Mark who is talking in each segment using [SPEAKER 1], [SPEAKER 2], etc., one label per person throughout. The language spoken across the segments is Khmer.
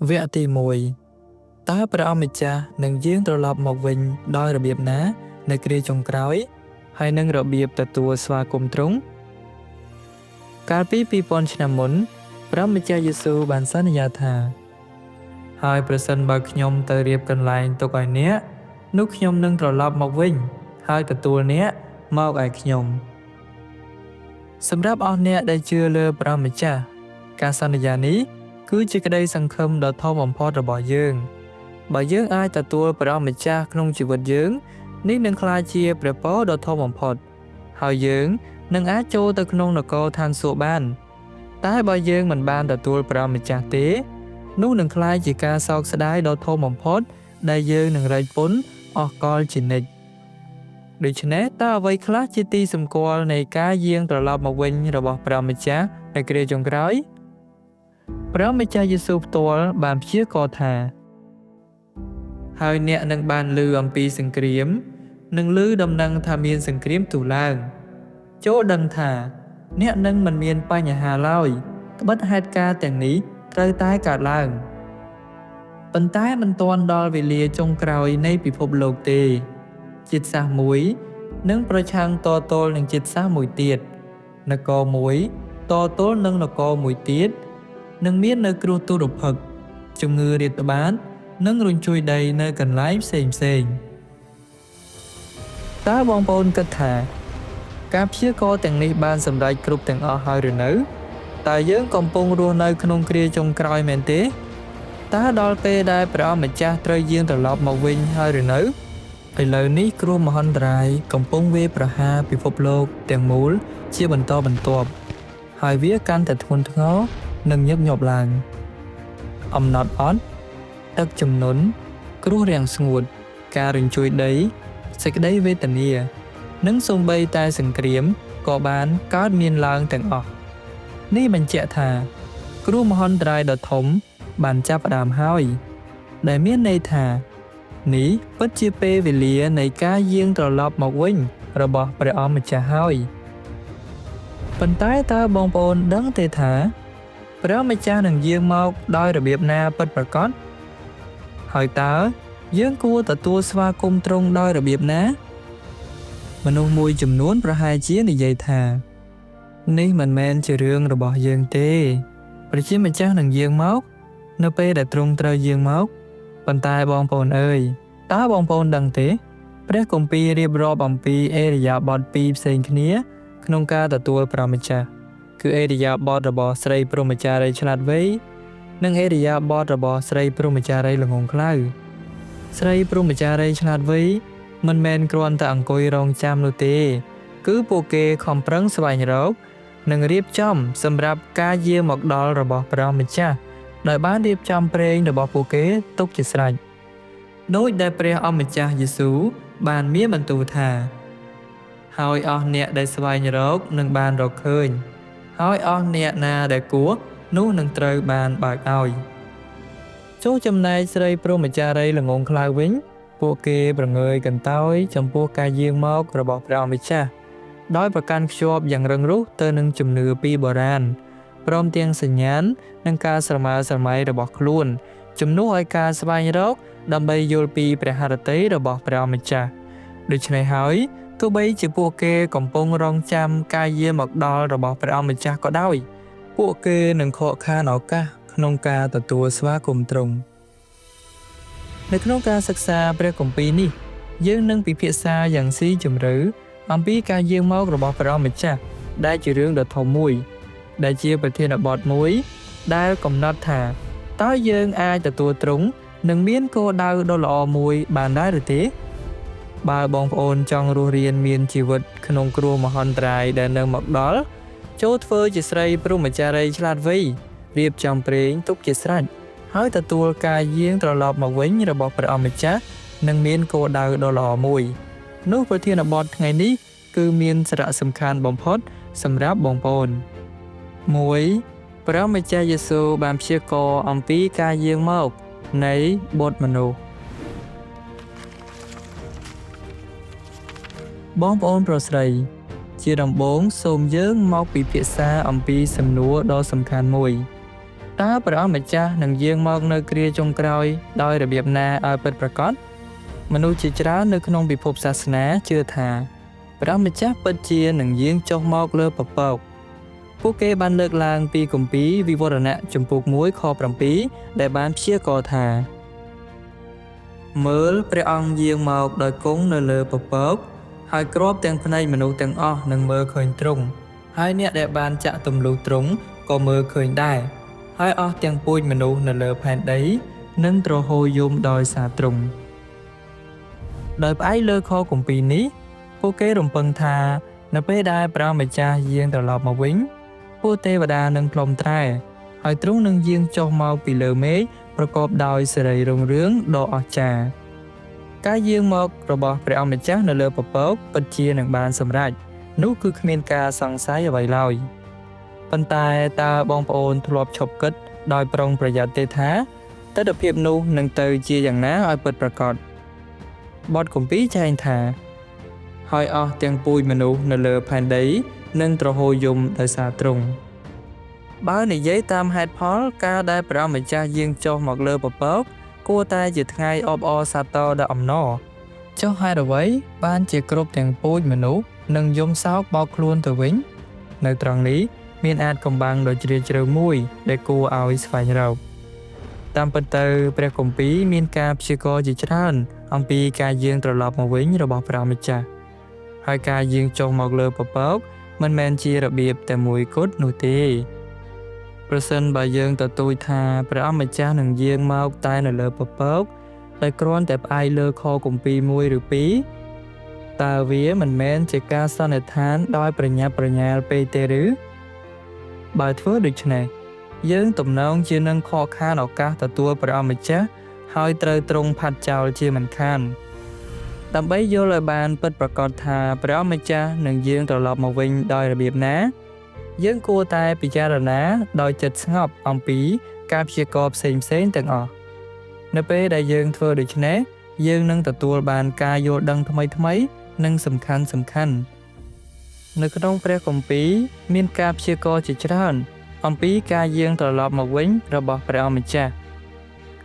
[SPEAKER 1] វគ្គទី1តើព្រះអង្គម្ចាស់នឹងយាងត្រឡប់មកវិញដោយរបៀបណានៅគ្រាចុងក្រោយហើយនឹងរបៀបទទួលស្វាគមន៍ទ្រង់កាលពី2000ឆ្នាំមុនព្រះម្ចាស់យេស៊ូវបានសន្យាថាហើយប្រសិនបើខ្ញុំទៅរៀបកន្លែងទុកឲ្យអ្នកនោះខ្ញុំនឹងត្រឡប់មកវិញហើយទទួលអ្នកមកឯខ្ញុំសម្រាប់អស់អ្នកដែលជឿលើព្រះម្ចាស់ការសន្យានេះគឺជាក្តីសង្ឃឹមដ៏ធំបំផុតរបស់យើងបើយើងអាចទទួលព្រះម្ចាស់ក្នុងជីវិតយើងនេះនឹងក្លាយជាព្រះពរដ៏ធំបំផុតហើយយើងនឹងអាចចូលទៅក្នុងនគរឋានសួគ៌បានតែបើយើងមិនបានទទួលព្រះម្ចាស់ទេនោះនឹងក្លាយជាការសោកស្ដាយដ៏ធំបំផុតដែលយើងនឹងរែកពុនអស់កលជានិច្ចដូច្នេះតើអ្វីខ្លះជាទីសម្គាល់នៃការយាងត្រឡប់មកវិញរបស់ព្រះម្ចាស់នៅគ្រាចុងក្រោយព្រះម្ចាស់យេស៊ូវផ្ទាល់បានព្យាករណ៍ថាហើយអ្នកនឹងបានឮអំពីសង្គ្រាមនិងឮដំណឹងថាមានសង្គ្រាមទូលឡើងចូលដឹងថាអ្នកនឹងមិនមានបញ្ហាឡើយត្បិតហេតុការណ៍ទាំងនេះត្រូវតែកើតឡើងប៉ុន្តែមិនទាន់ដល់វេលាចុងក្រោយនៃពិភពលោកទេជាតិសាសន៍មួយនឹងប្រឆាំងតទល់នឹងជាតិសាសន៍មួយទៀតនគរមួយតទល់នឹងនគរមួយទៀតនឹងមាននៅគ្រោះទុរភិក្សជំងឺរាតត្បាតនិងរញ្ជួយដីនៅកន្លែងផ្សេងតើបងប្អូនគិតថាការព្យាករណ៍ទាំងនេះបានសម្រេចគ្រប់ទាំងអស់ហើយឬនៅតើយើងកំពុងរស់នៅក្នុងគ្រាចុងក្រោយមែនទេតើដល់ពេលដែលព្រះម្ចាស់ត្រូវយាងត្រឡប់មកវិញហើយឬនៅឥឡូវនេះគ្រោះមហន្តរាយកំពុងវាយប្រហារពិភពលោកទាំងមូលជាបន្តបន្ទាប់ហើយវាកាន់តែធ្ងន់ធ្ងរនិងញឹកញាប់ឡើងអំណត់អត់ទឹកជំនន់គ្រោះរាំងស្ងួតការរញ្ជួយដីសេចក្តីវេទនានិងសូម្បីតែសង្គ្រាមក៏បានកើតមានឡើងទាំងអស់នេះបញ្ជាក់ថាគ្រោះមហន្តរាយដ៏ធំបានចាប់ផ្ដើមហើយដែលមានន័យថានេះពិតជាពេលវេលានៃការយាងត្រឡប់មកវិញរបស់ព្រះអង្គម្ចាស់ហើយប៉ុន្តែតើបងប្អូនដឹងទេថាព្រះម្ចាស់នឹងយាងមកដោយរបៀបណាពិតប្រាកដហើយតើយើងគួរទទួលស្វាគមន៍ទ្រង់ដោយរបៀបណាមនុស្សមួយចំនួនប្រហែលជានិយាយថានេះមិនមែនជារឿងរបស់យើងទេព្រះជាម្ចាស់នឹងយាងមកនៅពេលដែលទ្រង់ត្រូវយាងមកប៉ុន្តែបងប្អូនអើយតើបងប្អូនដឹងទេព្រះគម្ពីររៀបរាប់អំពីឥរិយាបថពីរផ្សេងគ្នាក្នុងការទទួលព្រះម្ចាស់គឺឥរិយាបថរបស់ស្រីព្រហ្មចារីយ៍ឆ្លាតវៃនិងឥរិយាបថរបស់ស្រីព្រហ្មចារីយ៍ល្ងង់ខ្លៅស្រីព្រហ្មចារីយ៍ឆ្លាតវៃមិនមែនគ្រាន់តែអង្គុយរងចាំនោះទេគឺពួកគេខំប្រឹងស្វែងរកនិងរៀបចំសម្រាប់ការយាងមកដល់របស់ព្រះម្ចាស់ដោយបានរៀបចំព្រេងរបស់ពួកគេទុកជាស្រេចដោយដែលព្រះអម្ចាស់យេស៊ូវបានមានបន្ទូលថាហើយអស់អ្នកដែលស្វែងរកនឹងបានរកឃើញហើយអស់អ្នកណាដែលគោះនោះនឹងត្រូវបានបើកឲ្យចូលចំណែកស្រីព្រហ្មចារីយ៍ល្ងង់ខ្លៅវិញពួកគេប្រងើយកន្តើយចំពោះការយាងមករបស់ព្រះអម្ចាស់ដោយប្រកាន់ខ្ជាប់យ៉ាងរឹងរូសទៅនឹងជំនឿពីបុរាណព្រមទាំងសញ្ញាណនិងការស្រមើស្រមៃរបស់ខ្លួនជំនួសឲ្យការស្វែងរកដើម្បីយល់ពីព្រះハរតីរបស់ព្រះម្ចាស់ដូច្នេះហើយទោះបីជាពួកគេកំពុងរងចាំការយាងមកដល់របស់ព្រះម្ចាស់ក៏ដោយពួកគេនឹងខកខានឱកាសក្នុងការទទួលស្វាគមន៍ទ្រង់នៅក្នុងការសិក្សាព្រះគម្ពីរនេះយើងនឹងពិភាក្សាយ៉ាងស៊ីជម្រៅអំពីការយាងមករបស់ព្រះម្ចាស់ដែលជារឿងដ៏ធំមួយដែលជាប្រធានបទមួយដែលកំណត់ថាតើយើងអាចទទួលទ្រង់និងមានគោលដៅដ៏ល្អមួយបានដែរឬទេបើបងប្អូនចង់រស់រានមានជីវិតក្នុងគ្រោះមហន្តរាយដែលនឹងមកដល់ចូលធ្វើជាស្រីព្រហ្មចារីយ៍ឆ្លាតវៃរៀបចំព្រេងទុកជាស្រេចហើយទទួលការយាងត្រឡប់មកវិញរបស់ព្រះអម្ចាស់នឹងមានគោលដៅដ៏ល្អមួយនោះប្រធានបទថ្ងៃនេះគឺមានសារៈសំខាន់បំផុតសម្រាប់បងប្អូន1ព្រះម្ចាស់យេស៊ូវបានព្យាករណ៍អំពីការយាងមកនៃបុត្រមនុស្សបងប្អូនប្រុសស្រីជាដំបូងសូមយើងមកពិភាក្សាអំពីសំណួរដ៏សំខាន់មួយ តើព្រះអង្គម្ចាស់នឹងយាងមកនៅគ្រាចុងក្រោយដោយរបៀបណាឲ្យពិតប្រាកដមនុស្សជាច្រើននៅក្នុងពិភពសាសនាជឿថាព្រះម្ចាស់ពិតជានឹងយាងចុះមកលើពពកពួកគេបានលើកឡើងពីគម្ពីរវិវរណៈជំពូក1ខ7ដែលបានព្យាករណ៍ថាមើលព្រះអង្គយាងមកដោយគង់នៅលើពពកហើយគ្រាប់ទាំងភ្នែកមនុស្សទាំងអស់នឹងមើលឃើញទ្រង់ហើយអ្នកដែលបានចាក់ទម្លុះទ្រង់ក៏មើលឃើញដែរហើយអស់ទាំងពូជមនុស្សនៅលើផែនដីនឹងទ្រហោយំដោយសារទ្រង់ដោយផ្អែកលើខគម្ពីរនេះពួកគេរំពឹងថានៅពេលដែលព្រះម្ចាស់យាងត្រឡប់មកវិញពួកទេវតានឹងផ្លុំត្រែហើយទ្រង់នឹងយាងចុះមកពីលើមេឃប្រកបដោយសិរីរុងរឿងដ៏អស្ចារ្យការយាងមករបស់ព្រះម្ចាស់នៅលើពពកពិតជានឹងបានសម្រេចនោះគឺគ្មានការសង្ស័យអ្វីឡើយប៉ុន្តែតើបងប្អូនធ្លាប់ឈប់គិតដោយប្រុងប្រយ័ត្នទេថាទិដ្ឋភាពនោះនឹងទៅជាយ៉ាងណាឲ្យពិតប្រាកដបទគម្ពីរចែងថាហើយអស់ទាំងពូជមនុស្សនៅលើផែនដីនឹងទ្រហោយំដោយសារទ្រង់បើនិយាយតាមហេតុផលការដែលព្រះម្ចាស់យាងចុះមកលើពពកគួរតែជាថ្ងៃអបអរសាទរដ៏អំណរចុះហេតុអ្វីបានជាគ្រប់ទាំងពូជមនុស្សនឹងយំសោកបោកខ្លួនទៅវិញនៅត្រង់នេះមានអាចកំបាំងដ៏ជ្រាលជ្រៅមួយដែលគួរឲ្យស្វែងរកតាមពិតទៅព្រះគម្ពីរមានការព្យាករណ៍ជាច្រើនអំពីការយាងត្រឡប់មកវិញរបស់ព្រះម្ចាស់ហើយការយាងចុះមកលើពពកមិនមែនជារបៀបតែមួយគត់នោះទេប្រសិនបើយើងទទូចថាព្រះម្ចាស់នឹងយាងមកតែនៅលើពពកដោយគ្រាន់តែផ្អែកលើខគម្ពីរ1ឬ2តើវាមិនមែនជាការសន្និដ្ឋានដោយប្រញាប់ប្រញាល់ពេកទេឬបើធ្វើដូច្នេះយើងទំនងជានឹងខកខានឱកាសទទួលព្រះម្ចាស់ហើយត្រូវទ្រង់ផាត់ចោលជាមិនខានដើម្បីយល់ឲ្យបានពិតប្រាកដថាព្រះម្ចាស់នឹងយាងត្រឡប់មកវិញដោយរបៀបណាយើងគួរតែពិចារណាដោយចិត្តស្ងប់អំពីការព្យាករណ៍ផ្សេងៗទាំងអស់នៅពេលដែលយើងធ្វើដូច្នេះយើងនឹងទទួលបានការយល់ដឹងថ្មីៗនិងសំខាន់នៅក្នុងព្រះគម្ពីរមានការព្យាករណ៍ជាច្រើនអំពីការយាងត្រឡប់មកវិញរបស់ព្រះម្ចាស់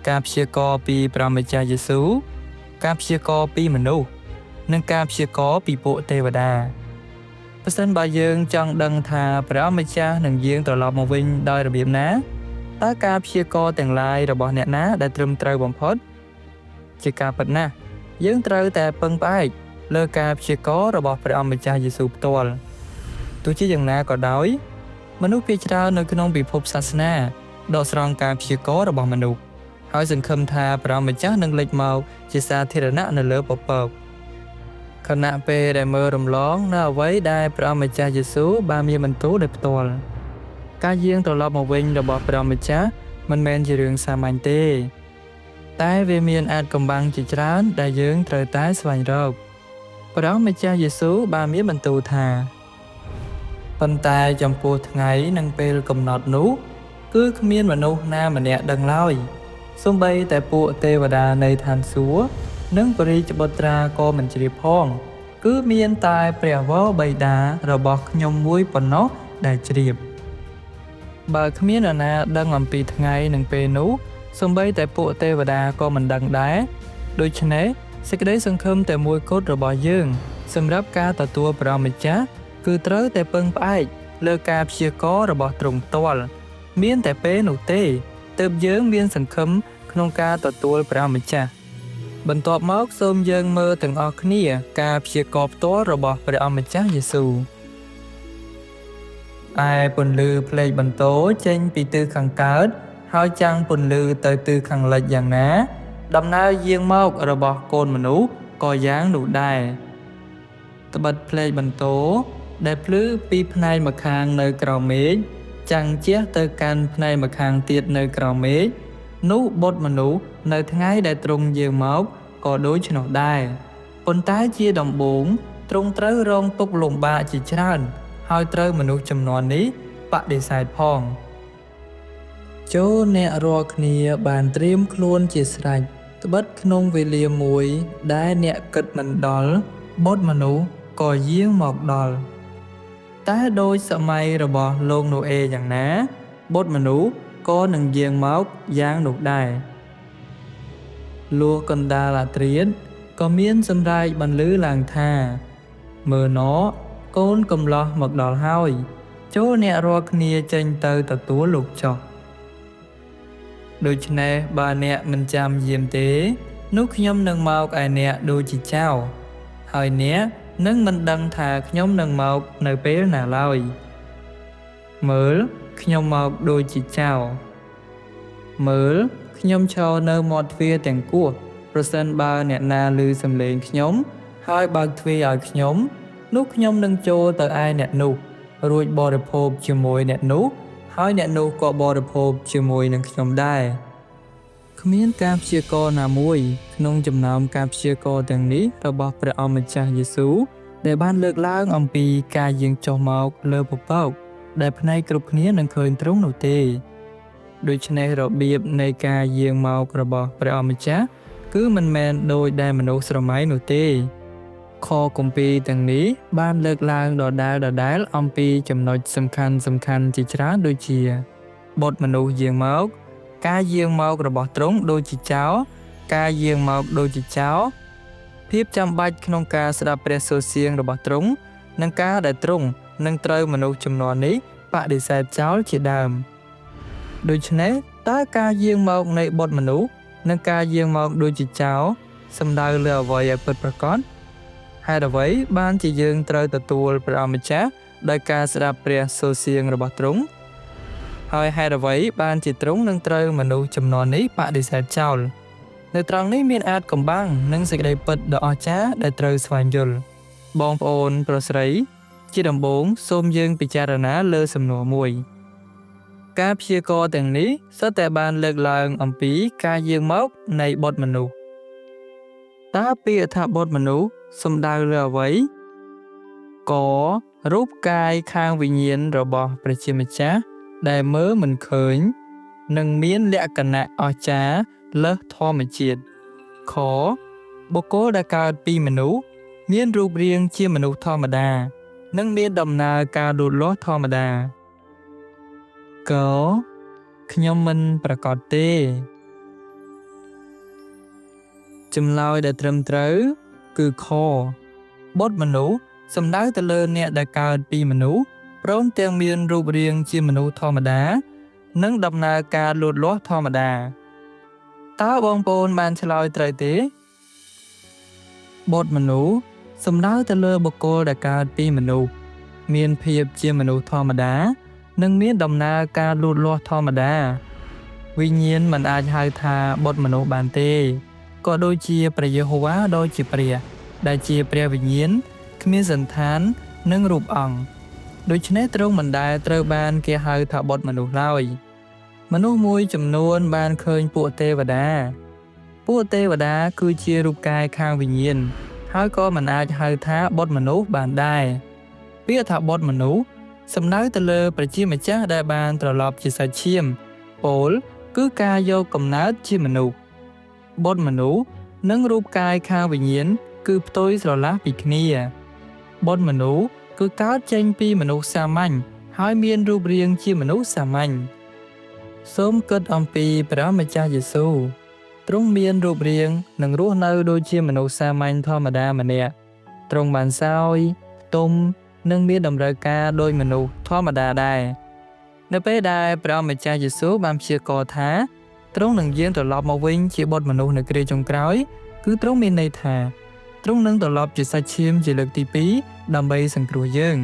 [SPEAKER 1] ការព្យាករណ៍ពីព្រះម្ចាស់យេស៊ូវការព្យាករណ៍ពីមនុស្សនិងការព្យាករណ៍ពីពួកទេវតាប្រសិនបើយើងចង់ដឹងថាព្រះម្ចាស់នឹងយាងត្រឡប់មកវិញដោយរបៀបណាតើការព្យាករណ៍ទាំងឡាយរបស់អ្នកណាដែលត្រឹមត្រូវបំផុតជាការពិតណាស់យើងត្រូវតែពឹងផ្អែកលើការព្យាករណ៍របស់ព្រះម្ចាស់យេស៊ូវផ្ទាល់ទោះជាយ៉ាងណាក៏ដោយមនុស្សភាគច្រើននៅក្នុងពិភពសាសនាដកស្រង់ការព្យាករណ៍របស់មនុស្សហើយសង្ឃឹមថាព្រះម្ចាស់នឹងលេចមកជាសាធារណៈនៅលើពពកខណៈពេលដែលមើលរំលងនៅអ្វីដែលព្រះម្ចាស់យេស៊ូវបានមានបន្ទូលដោយផ្ទាល់ការយាងត្រឡប់មកវិញរបស់ព្រះម្ចាស់មិនមែនជារឿងសាមញ្ញទេតែវាមានអាចកំបាំងជាច្រើនដែលយើងត្រូវតែស្វែងរកព្រះម្ចាស់យេស៊ូវបានមានបន្ទូលថាប៉ុន្តែចំពោះថ្ងៃនិងពេលកំណត់នោះគឺគ្មានមនុស្សណាម្នាក់ដឹងឡើយសូម្បីតែពួកទេវតានៃឋានសួគ៌និងពរិជ្ជបុត្រាក៏មិនជ្រាបផងគឺមានតែព្រះវរបិតារបស់ខ្ញុំមួយប៉ុណ្ណោះដែលជ្រាបបើគ្មាននរណាដឹងអំពីថ្ងៃនិងពេលនោះសូម្បីតែពួកទេវតាក៏មិនដឹងដែរដូច្នេះសេចក្តីសង្ឃឹមតែមួយគត់របស់យើងសម្រាប់ការទទួលព្រះម្ចាស់គឺត្រូវតែពឹងផ្អែកលើការព្យាករណ៍របស់ទ្រង់ផ្ទាល់មានតែពេលនោះទេទើបយើងមានសង្ឃឹមក្នុងការទទួលព្រះម្ចាស់បន្ទាប់មកសូមយើងមើលទាំងអស់គ្នាការព្យាករណ៍ផ្ទាល់របស់ព្រះម្ចាស់យេស៊ូវឯពន្លឺភ្លេចបន្ទោចេញពីទិសខាងកើតហើយចាំងពន្លឺទៅទិសខាងលិចយ៉ាងណាដំណើរយាងមករបស់កូនមនុស្សក៏យ៉ាងនោះដែរត្បិតភ្លេចបន្ទោដែលភ្លឺពីផ្នែកម្ខាងនៅក្រោមមេឃចាំងជះទៅកាន់ផ្នែកម្ខាងទៀតនៅក្រោមមេឃនោះបុត្រមនុស្សនៅថ្ងៃដែលទ្រង់យាងមកក៏ដូច្នោះដែរប៉ុន្តែជាដំបូងទ្រង់ត្រូវរងទុក្ខលំបាកជាច្រើនហើយត្រូវមនុស្សចំនួននេះបដិសេធផងចូលអ្នករាល់គ្នាបានត្រៀមខ្លួនជាស្រេចត្បិតក្នុងវេលាមួយដែលអ្នកគិតមិនដល់បុត្រមនុស្សក៏យាងមកដល់តែដោយសម័យរបស់លោកណូអេយ៉ាងណាបុត្រមនុស្ស ក៏នឹងយាងមកយ៉ាងនោះដែរលួកណ្ដាលអាត្រៀតក៏មានសម្រែកបន្លឺឡើងថាមើលណកូនកំឡោះមកដល់ហើយចូលអ្នករាល់គ្នាចេញទៅទទួលលោកចុះដូច្នេះបើអ្នកមិនចាំយាមទេនោះខ្ញុំនឹងមកឯអ្នកដូចជាចៅហើយអ្នកនឹងមិនដឹងថាខ្ញុំនឹងមកនៅពេលណាឡើយមើលខ្ញុំមកដូចជាចៅមើលខ្ញុំឈរនៅមាត់ទ្វារទាំងគោះប្រសិនបើអ្នកណាឮសំឡេងខ្ញុំហើយបើកទ្វារឲ្យខ្ញុំនោះខ្ញុំនឹងចូលទៅឯអ្នកនោះរួចបរិភោគជាមួយអ្នកនោះហើយអ្នកនោះក៏បរិភោគជាមួយនឹងខ្ញុំដែរគ្មានការព្យាករណ៍ណាមួយក្នុងចំណោមការព្យាករណ៍ទាំងនេះរបស់ព្រះអម្ចាស់យេស៊ូវដែលបានលើកឡើងអំពីការយាងចុះមកលើពពកដែលភ្នែកគ្រប់គ្នានឹងឃើញទ្រង់នោះទេដូច្នេះរបៀបនៃការយាងមករបស់ព្រះអម្ចាស់គឺមិនមែនដោយដែលមនុស្សស្រមៃនោះទេខគម្ពីរទាំងនេះបានលើកឡើងដដែលអំពីចំណុចសំខាន់ជាច្រើនដូចជាបុត្រមនុស្សយាងមកការយាងមករបស់ទ្រង់ដូចជាចៅការយាងមកដូចជាចៅភាពចាំបាច់ក្នុងការស្ដាប់ព្រះសូរសៀងរបស់ទ្រង់និងការដែលទ្រង់នឹងត្រូវមនុស្សជំនាន់នេះបដិសេធចោលជាដើមដូច្នេះតើការយាងមកនៃបុត្រមនុស្សនិងការយាងមកដូចជាចៅសំដៅលើអ្វីឲ្យពិតប្រាកដហេតុអ្វីបានជាយើងត្រូវទទួលព្រះអម្ចាស់ដោយការស្ដាប់ព្រះសូរសៀងរបស់ទ្រង់ហើយហេតុអ្វីបានជាទ្រង់នឹងត្រូវមនុស្សជំនាន់នេះបដិសេធចោលនៅត្រង់នេះមានអាចកំបាំងនិងសេចក្តីពិតដ៏អស្ចារ្យដែលត្រូវស្វែងយល់បងប្អូនប្រុសស្រីជាដំបូងសូមយើងពិចារណាលើសំណួរមួយការព្យាករណ៍ទាំងនេះសុទ្ធតែបានលើកឡើងអំពីការយាងមកនៃបុត្រមនុស្សតើពាក្យថាបុត្រមនុស្សសំដៅលើអ្វីករូបកាយខាងវិញ្ញាណរបស់ព្រះជាម្ចាស់ដែលមើលមិនឃើញនិងមានលក្ខណៈអស្ចារ្យលើសធម្មជាតិខបុគ្គលដែលកើតពីមនុស្សមានរូបរាងជាមនុស្សធម្មតានិងមានដំណើរការលូតលាស់ធម្មតាកខ្ញុំមិនប្រកាសទេចម្លើយដែលត្រឹមត្រូវគឺខបុត្រមនុស្សសំដៅទៅលើអ្នកដែលកើតពីមនុស្សព្រមទាំងមានរូបរាងជាមនុស្សធម្មតានិងដំណើរការលូតលាស់ធម្មតាតើបងប្អូនបានឆ្លើយត្រូវទេបុត្រមនុស្សសំដៅទៅលើបុគ្គលដែលកើតពីមនុស្សមានភាពជាមនុស្សធម្មតានិងមានដំណើរការលូតលាស់ធម្មតាវិញ្ញាណមិនអាចហៅថាបុត្រមនុស្សបានទេក៏ដូចជាព្រះយេហូវ៉ាដូចជាព្រះដែលជាព្រះវិញ្ញាណគ្មានសន្តាននិងរូបអង្គដូច្នេះទ្រង់មិនដែលត្រូវបានគេហៅថាបុត្រមនុស្សឡើយមនុស្សមួយចំនួនបានឃើញពួកទេវតាគឺជារូបកាយខាងវិញ្ញាណហើយក៏មិនអាចហៅថាបុត្រមនុស្សបានដែរពាក្យថាបុត្រមនុស្សសំដៅទៅលើព្រះជាម្ចាស់ដែលបានត្រឡប់ជាសាច់ឈាមពោលគឺការយកកំណើតជាមនុស្សបុត្រមនុស្សនិងរូបកាយខាងវិញ្ញាណគឺផ្ទុយស្រឡះពីគ្នាបុត្រមនុស្សគឺកើតចេញពីមនុស្សសាមញ្ញហើយមានរូបរាងជាមនុស្សសាមញ្ញសូមគិតអំពីព្រះម្ចាស់យេស៊ូវទ្រង់មានរូបរាងនិងរស់នៅដូចជាមនុស្សសាមញ្ញធម្មតាម្នាក់ទ្រង់បានសោយទុំនិងមានតម្រូវការដូចមនុស្សធម្មតាដែរនៅពេលដែលព្រះម្ចាស់យេស៊ូវបានព្យាករណ៍ថាទ្រង់នឹងយាងត្រឡប់មកវិញជាបុត្រមនុស្សនៅគ្រាចុងក្រោយគឺទ្រង់មានន័យថាទ្រង់នឹងត្រឡប់ជាសាច់ឈាមជាលើកទី2ដើម្បីសង្គ្រោះយើង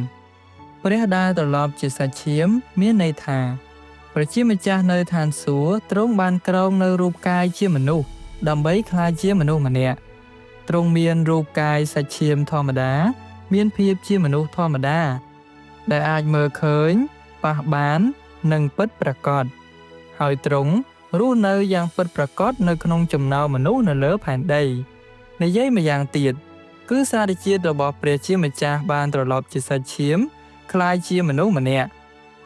[SPEAKER 1] ព្រះដែលត្រឡប់ជាសាច់ឈាមមានន័យថាព្រះជាម្ចាស់នៅឋានសួគ៌ទ្រង់បានក្រោកនៅរូបកាយជាមនុស្សដើម្បីក្លាយជាមនុស្សម្នាក់ទ្រង់មានរូបកាយសាច់ឈាមធម្មតាមានភាពជាមនុស្សធម្មតាដែលអាចមើលឃើញប៉ះបាននិងពិតប្រាកដហើយទ្រង់រស់នៅយ៉ាងពិតប្រាកដនៅក្នុងចំណោមមនុស្សនៅលើផែនដីនិយាយម្យ៉ាងទៀតគឺសារជាតិរបស់ព្រះជាម្ចាស់បានត្រឡប់ជាសាច់ឈាមក្លាយជាមនុស្សម្នាក់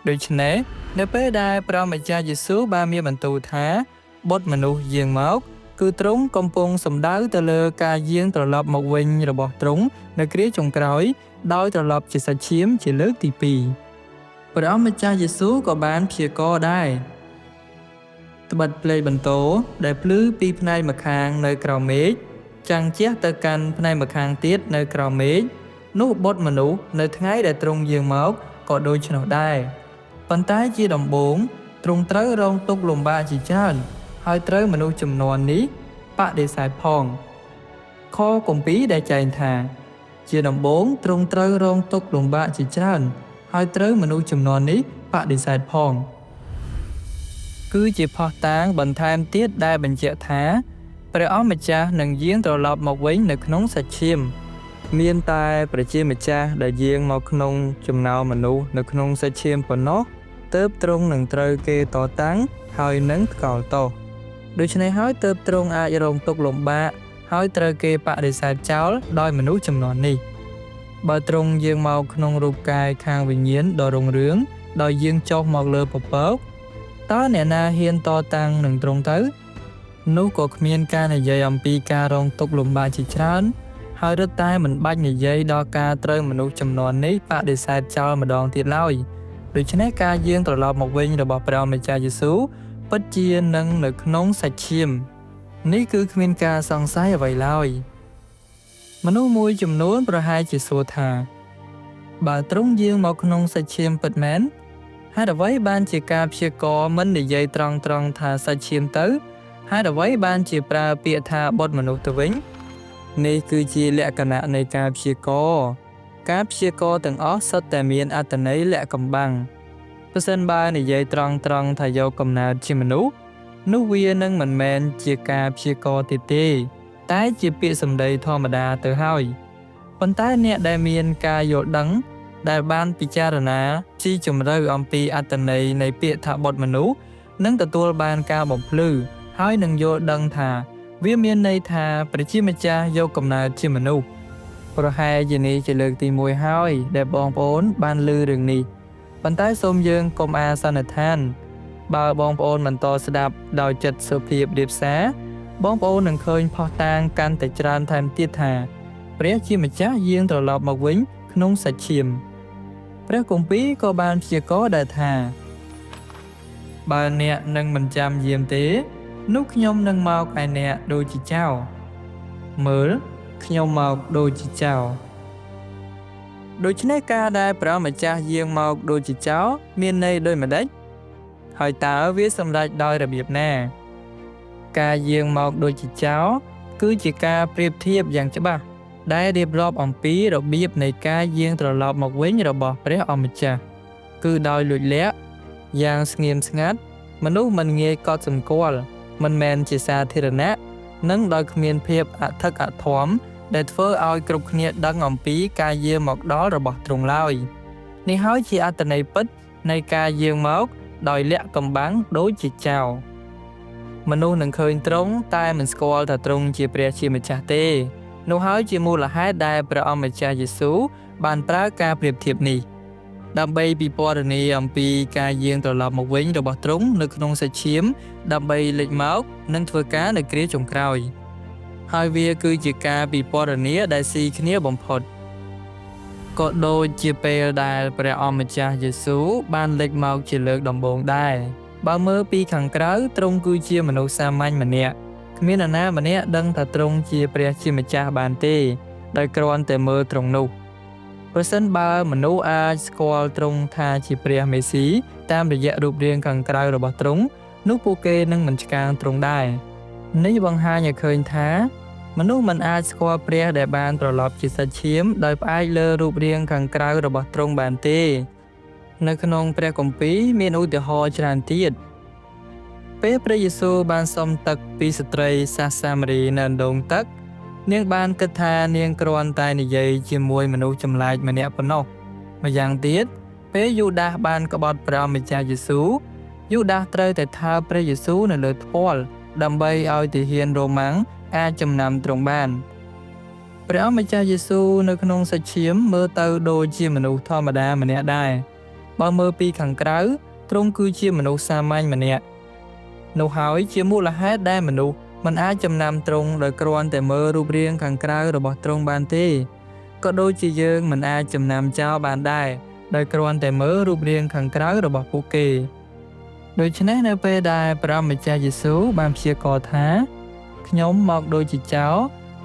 [SPEAKER 1] ដូច្នេះនៅពេលដែលព្រះម្ចាស់យេស៊ូវបានមានបន្ទូលថាបុត្រមនុស្សយាងមកគឺទ្រង់កំពុងសំដៅទៅលើការយាងត្រឡប់មកវិញរបស់ទ្រង់នៅគ្រាចុងក្រោយដោយត្រឡប់ជាសាច់ឈាមជាលើកទី2ព្រះម្ចាស់យេស៊ូវក៏បានព្យាករណ៍ដែរ ត្បិតភ្លេចបន្ទោដែលភ្លឺពីផ្នែកម្ខាងនៅក្រោមមេឃចាំងជះទៅកាន់ផ្នែកម្ខាងទៀតនៅក្រោមមេឃនោះបុត្រមនុស្សនៅថ្ងៃដែលទ្រង់យាងមកក៏ដូច្នោះដែរប៉ុន្តែជាដំបូងទ្រង់ត្រូវរងទុក្ខលំបាកជាច្រើនហើយត្រូវមនុស្សចំនួននេះបដិសេធផងខគម្ពីរដែលចែងថាជាដំបូងទ្រង់ត្រូវរងទុក្ខលំបាកជាច្រើនហើយត្រូវមនុស្សចំនួននេះបដិសេធផងគឺជាផុសតាងបន្ថែមទៀតដែលបញ្ជាក់ថាព្រះអម្ចាស់នឹងយាងត្រឡប់មកវិញនៅក្នុងសាច់ឈាមមានតែព្រះជាម្ចាស់ដែលយាងមកក្នុងចំណោមមនុស្សនៅក្នុងសាច់ឈាមប៉ុណ្ណោះទើបទ្រង់នឹងត្រូវគេតតាំងហើយនឹងថ្កោលទោសដូច្នេះហើយទើបទ្រង់អាចរងទុក្ខលំបាកហើយត្រូវគេបដិសេធចោលដោយមនុស្សចំនួននេះបើទ្រង់យាងមកក្នុងរូបកាយខាងវិញ្ញាណដ៏រុងរឿងដោយយាងចុះមកលើពពកតើអ្នកណាហ៊ានតតាំងនឹងទ្រង់ទៅនោះក៏គ្មានការនិយាយអំពីការរងទុក្ខលំបាកជាច្រើនហើយរឹតតែមិនបាច់និយាយដល់ការត្រូវមនុស្សចំនួននេះបដិសេធចោលម្ដងទៀតឡើយដូច្នេះការយាងត្រឡប់មកវិញរបស់ព្រះម្ចាស់យេស៊ូវពិតជានឹងនៅក្នុងសាច់ឈាមនេះគឺគ្មានការសង្ស័យអ្វីឡើយមនុស្សមួយចំនួនប្រហែលជាសួរថាបើទ្រង់យាងមកក្នុងសាច់ឈាមពិតមែនហេតុអ្វីបានជាការព្យាករណ៍មិននិយាយត្រង់ថាសាច់ឈាមទៅហេតុអ្វីបានជាប្រើពាក្យថាបុត្រមនុស្សទៅវិញនេះគឺជាលក្ខណៈនៃការព្យាករណ៍ការព្យាករណ៍ទាំងអស់សុទ្ធតែមានអត្ថន័យលាក់កំបាំងប្រសិនបើនិយាយត្រង់ថាយកកំណើតជាមនុស្សនោះវានឹងមិនមែនជាការព្យាករណ៍ទៀតទេតែជាពាក្យសម្ដីធម្មតាទៅហើយប៉ុន្តែអ្នកដែលមានការយល់ដឹងដែលបានពិចារណាស៊ីជម្រៅអំពីអត្ថន័យនៃពាក្យថាបុត្រមនុស្សនឹងទទួលបានការបំភ្លឺហើយនឹងយល់ដឹងថាវាមានន័យថាព្រះជាម្ចាស់យកកំណើតជាមនុស្សប្រហែលជានេះជាលើកទី1ហើយដែលបងប្អូនបានឮរឿងនេះប៉ុន្តែសូមយើងកុំអាសន្និដ្ឋានបើបងប្អូនបន្តស្ដាប់ដោយចិត្តសុភាពរាបសារបងប្អូននឹងឃើញផុសតាងកាន់តែច្រើនថែមទៀតថាព្រះជាម្ចាស់យាងត្រឡប់មកវិញក្នុងសាច់ឈាមព្រះគម្ពីរក៏បានព្យាករណ៍ដែរថាបើអ្នកនឹងមិនចាំយាមទេនោះខ្ញុំនឹងមកឯអ្នកដូចជាចៅមើលខ្ញុំមកដូចជាចៅដូច្នេះការដែលព្រះម្ចាស់យាងមកដូចជាចៅមានន័យដូចម្ដេចហើយតើវាសម្រេចដោយរបៀបណាការយាងមកដូចជាចៅគឺជាការប្រៀបធៀបយ៉ាងច្បាស់ដែលរៀបរាប់អំពីរបៀបនៃការយាងត្រឡប់មកវិញរបស់ព្រះអម្ចាស់គឺដោយលួចលាក់យ៉ាងស្ងៀមស្ងាត់មនុស្សមិនងាយកត់សម្គាល់មិនមែនជាសាធារណៈនិងដោយគ្មានភាពអធិកអធមដែលធ្វើឲ្យគ្រប់គ្នាដឹងអំពីការយាងមកដល់របស់ទ្រង់ឡើយនេះហើយជាអត្ថន័យពិតនៃការយាងមកដោយលាក់កំបាំងដូចជាចៅមនុស្សនឹងឃើញទ្រង់តែមិនស្គាល់ថាទ្រង់ជាព្រះជាម្ចាស់ទេនោះហើយជាមូលហេតុដែលព្រះអម្ចាស់យេស៊ូវបានប្រើការប្រៀបធៀបនេះដើម្បីពិពណ៌នាអំពីការយាងត្រឡប់មកវិញរបស់ទ្រង់នៅក្នុងសាច់ឈាមដើម្បីលេចមកនិងធ្វើការនៅគ្រាចុងក្រោយហើយវាគឺជាការពិពណ៌នាដែលស៊ីគ្នាបំផុតក៏ដូចជាពេលដែលព្រះអម្ចាស់យេស៊ូវបានលេចមកជាលើកដំបូងដែរបើមើលពីខាងក្រៅទ្រង់គឺជាមនុស្សសាមញ្ញម្នាក់គ្មាននរណាម្នាក់ដឹងថាទ្រង់ជាព្រះជាម្ចាស់បានទេដោយគ្រាន់តែមើលទ្រង់នោះប្រសិនបើមនុស្សអាចស្គាល់ទ្រង់ថាជាព្រះមេស៊ីតាមរយៈរូបរាងខាងក្រៅរបស់ទ្រង់នោះពួកគេនឹងមិនឆ្កាងទ្រង់ដែរនេះបង្ហាញឲ្យឃើញថាមនុស្សមិនអាចស្គាល់ព្រះដែលបានត្រឡប់ជាសាច់ឈាមដោយផ្អែកលើរូបរាងខាងក្រៅរបស់ទ្រង់បានទេនៅក្នុងព្រះគម្ពីរមានឧទាហរណ៍ច្រើនទៀតពេលព្រះយេស៊ូវបានសុំទឹកពីស្ត្រីសាមារីនៅអណ្ដូងទឹកនាងបានគិតថានាងគ្រាន់តែនិយាយជាមួយមនុស្សចម្លែកម្នាក់ប៉ុណ្ណោះម្យ៉ាងទៀតពេលយូដាសបានក្បត់ព្រះម្ចាស់យេស៊ូវយូដាសត្រូវតែថើបព្រះយេស៊ូវនៅលើថ្ពាល់ដើម្បីឲ្យទាហានរ៉ូម៉ាំងអាចចំណាំទ្រង់បានព្រះម្ចាស់យេស៊ូវនៅក្នុងសាច់ឈាមមើលទៅដូចជាមនុស្សធម្មតាម្នាក់ដែរបើមើលពីខាងក្រៅទ្រង់គឺជាមនុស្សសាមញ្ញម្នាក់នោះហើយជាមូលហេតុដែលមនុស្សមិនអាចចំណាំទ្រង់ដោយគ្រាន់តែមើលរូបរាងខាងក្រៅរបស់ទ្រង់បានទេក៏ដូចជាយើងមិនអាចចំណាំចោលបានដែរដោយគ្រាន់តែមើលរូបរាងខាងក្រៅរបស់ពួកគេ ដូច្នេះនៅពេលដែលព្រះម្ចាស់យេស៊ូវបានព្យាករណ៍ថាខ្ញុំមកដូចជាចោរ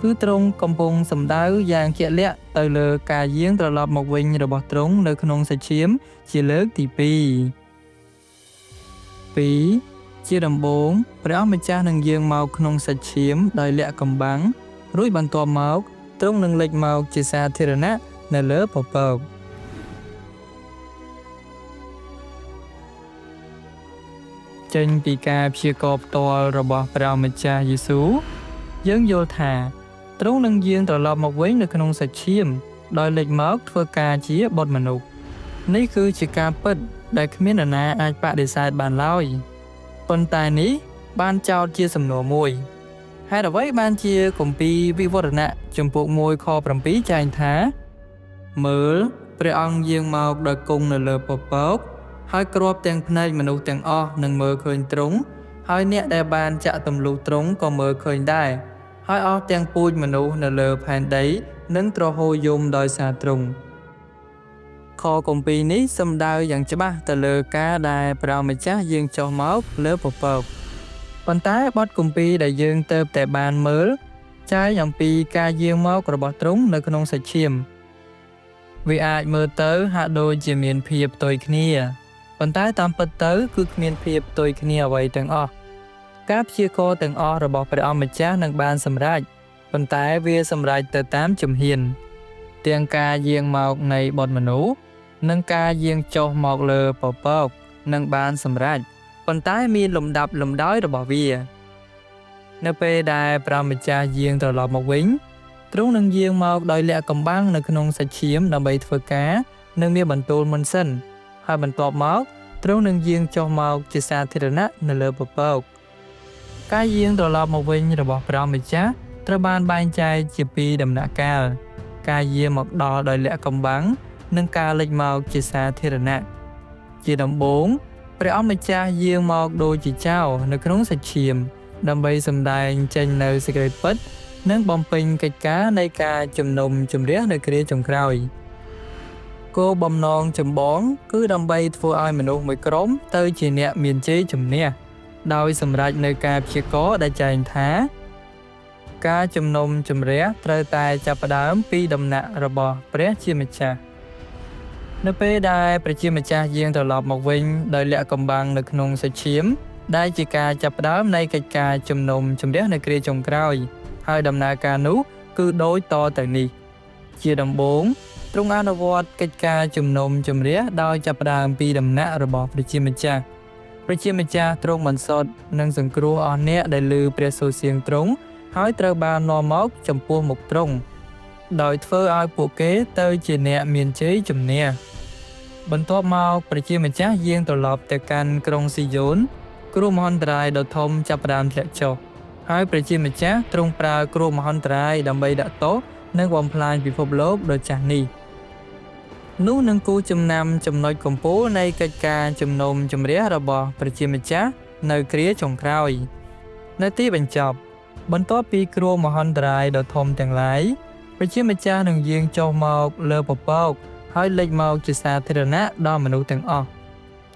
[SPEAKER 1] គឺទ្រង់កំពុងសម្ដៅយ៉ាងជាក់លាក់ទៅលើការយាងត្រឡប់មកវិញរបស់ទ្រង់នៅក្នុងសាច់ឈាមជាលើកទី2 ជាដំបូងព្រះម្ចាស់នឹងយាងមកក្នុងសាច់ឈាមដោយលាក់កំបាំងរួចបន្ទាប់មកទ្រង់នឹងលេចមកជាសាធារណៈនៅលើពពកចេញពីការព្យាករណ៍ផ្ទាល់របស់ព្រះម្ចាស់យេស៊ូវយើងយល់ថាទ្រង់នឹងយាងត្រឡប់មកវិញនៅក្នុងសាច់ឈាមដោយលេចមកធ្វើការជាបុត្រមនុស្សនេះគឺជាការពិតដែលគ្មាននរណាអាចបដិសេធបានឡើយប៉ុន្តែនេះបានចោទជាសំណួរមួយហេតុអ្វីបានជាគម្ពីរវិវរណៈជំពូក1ខ7ចែងថាមើលព្រះអង្គយាងមកដោយគង់នៅលើពពកហើយគ្រាប់ទាំងភ្នែកមនុស្សទាំងអស់នឹងមើលឃើញទ្រង់ហើយអ្នកដែលបានចាក់ទម្លុះទ្រង់ក៏មើលឃើញដែរហើយអស់ទាំងពូជមនុស្សនៅលើផែនដីនឹងទ្រហោយំដោយសារទ្រង់ខគម្ពីរនេះសំដៅយ៉ាងច្បាស់ទៅលើការដែលព្រះម្ចាស់យាងចុះមកលើពពកប៉ុន្តែបទគម្ពីរដែលយើងទើបតែបានមើលចែងអំពីការយាងមករបស់ទ្រង់នៅក្នុងសាច់ឈាមវាអាចមើលទៅហាក់ដូចជាមានភាពផ្ទុយគ្នាប៉ុន្តែតាមពិតទៅគឺគ្មានភាពផ្ទុយគ្នាអ្វីទាំងអស់ការព្យាករណ៍ទាំងអស់របស់ព្រះម្ចាស់នឹងបានសម្រេចប៉ុន្តែវាសម្រេចទៅតាមជំហានទាំងការយាងមកនៃបុត្រមនុស្សនិងការយាងចុះមកលើពពកនឹងបានសម្រេចប៉ុន្តែមានលំដាប់លំដោយរបស់វានៅពេលដែលព្រះម្ចាស់យាងត្រឡប់មកវិញទ្រង់នឹងយាងមកដោយលាក់កំបាំងនៅក្នុងសាច់ឈាមដើម្បីធ្វើការនិងមានបន្ទូលមុនសិនហើយបន្ទាប់មកទ្រង់នឹងយាងចុះមកជាសាធារណៈនៅលើពពកការយាងត្រឡប់មកវិញរបស់ព្រះម្ចាស់ត្រូវបានបែងចែកជាពីរដំណាក់កាលការយាងមកដល់ដោយលាក់កំបាំងនិងការលេចមកជាសាធារណៈជាដំបូងព្រះអម្ចាស់យាងមកដូចជាចៅនៅក្នុងសាច់ឈាមដើម្បីសម្ដែងចេញនូវសេចក្តីពិតនិងបំពេញកិច្ចការនៃការជំនុំជម្រះនៅគ្រាចុងក្រោយគោលបំណងចម្បងគឺដើម្បីធ្វើឲ្យមនុស្សមួយក្រុមទៅជាអ្នកមានជ័យជំនះដោយសម្រេចនៅការព្យាករណ៍ដែលចែងថាការជំនុំជម្រះត្រូវតែចាប់ផ្ដើមពីដំណាក់របស់ព្រះជាម្ចាស់នៅពេលដែលព្រះជាម្ចាស់យាងត្រឡប់មកវិញដោយលាក់កំបាំងនៅក្នុងសាច់ឈាមដែលជាការចាប់ផ្ដើមនៃកិច្ចការជំនុំជម្រះនៅគ្រាចុងក្រោយហើយដំណើរការនោះគឺដូចតទៅនេះជាដំបូងទ្រង់អនុវត្តកិច្ចការជំនុំជម្រះដោយចាប់ផ្ដើមពីដំណាក់របស់ព្រះជាម្ចាស់ទ្រង់បន្សុទ្ធនិងសង្គ្រោះអស់អ្នកដែលឮព្រះសូរសៀងទ្រង់ហើយត្រូវបាននាំមកចំពោះមុខទ្រង់ដោយធ្វើឲ្យពួកគេទៅជាអ្នកមានជ័យជំនះបន្ទាប់មកព្រះជាម្ចាស់យាងត្រឡប់ទៅកាន់ក្រុងស៊ីយ៉ូនគ្រោះមហន្តរាយដ៏ធំចាប់ផ្ដើមធ្លាក់ចុះហើយព្រះជាម្ចាស់ទ្រង់ប្រើគ្រោះមហន្តរាយដើម្បីដាក់ទោសនិងបំផ្លាញពិភពលោកដ៏ចាស់នេះនោះនឹងគូចំណាំចំណុចកំពូលនៃកិច្ចការជំនុំជម្រះរបស់ព្រះជាម្ចាស់នៅគ្រាចុងក្រោយនៅទីបញ្ចប់បន្ទាប់ពីគ្រោះមហន្តរាយដ៏ធំទាំងឡាយព្រះជាម្ចាស់នឹងយាងចុះមកលើពពកហើយលេចមកជាសាធារណៈដល់មនុស្សទាំងអស់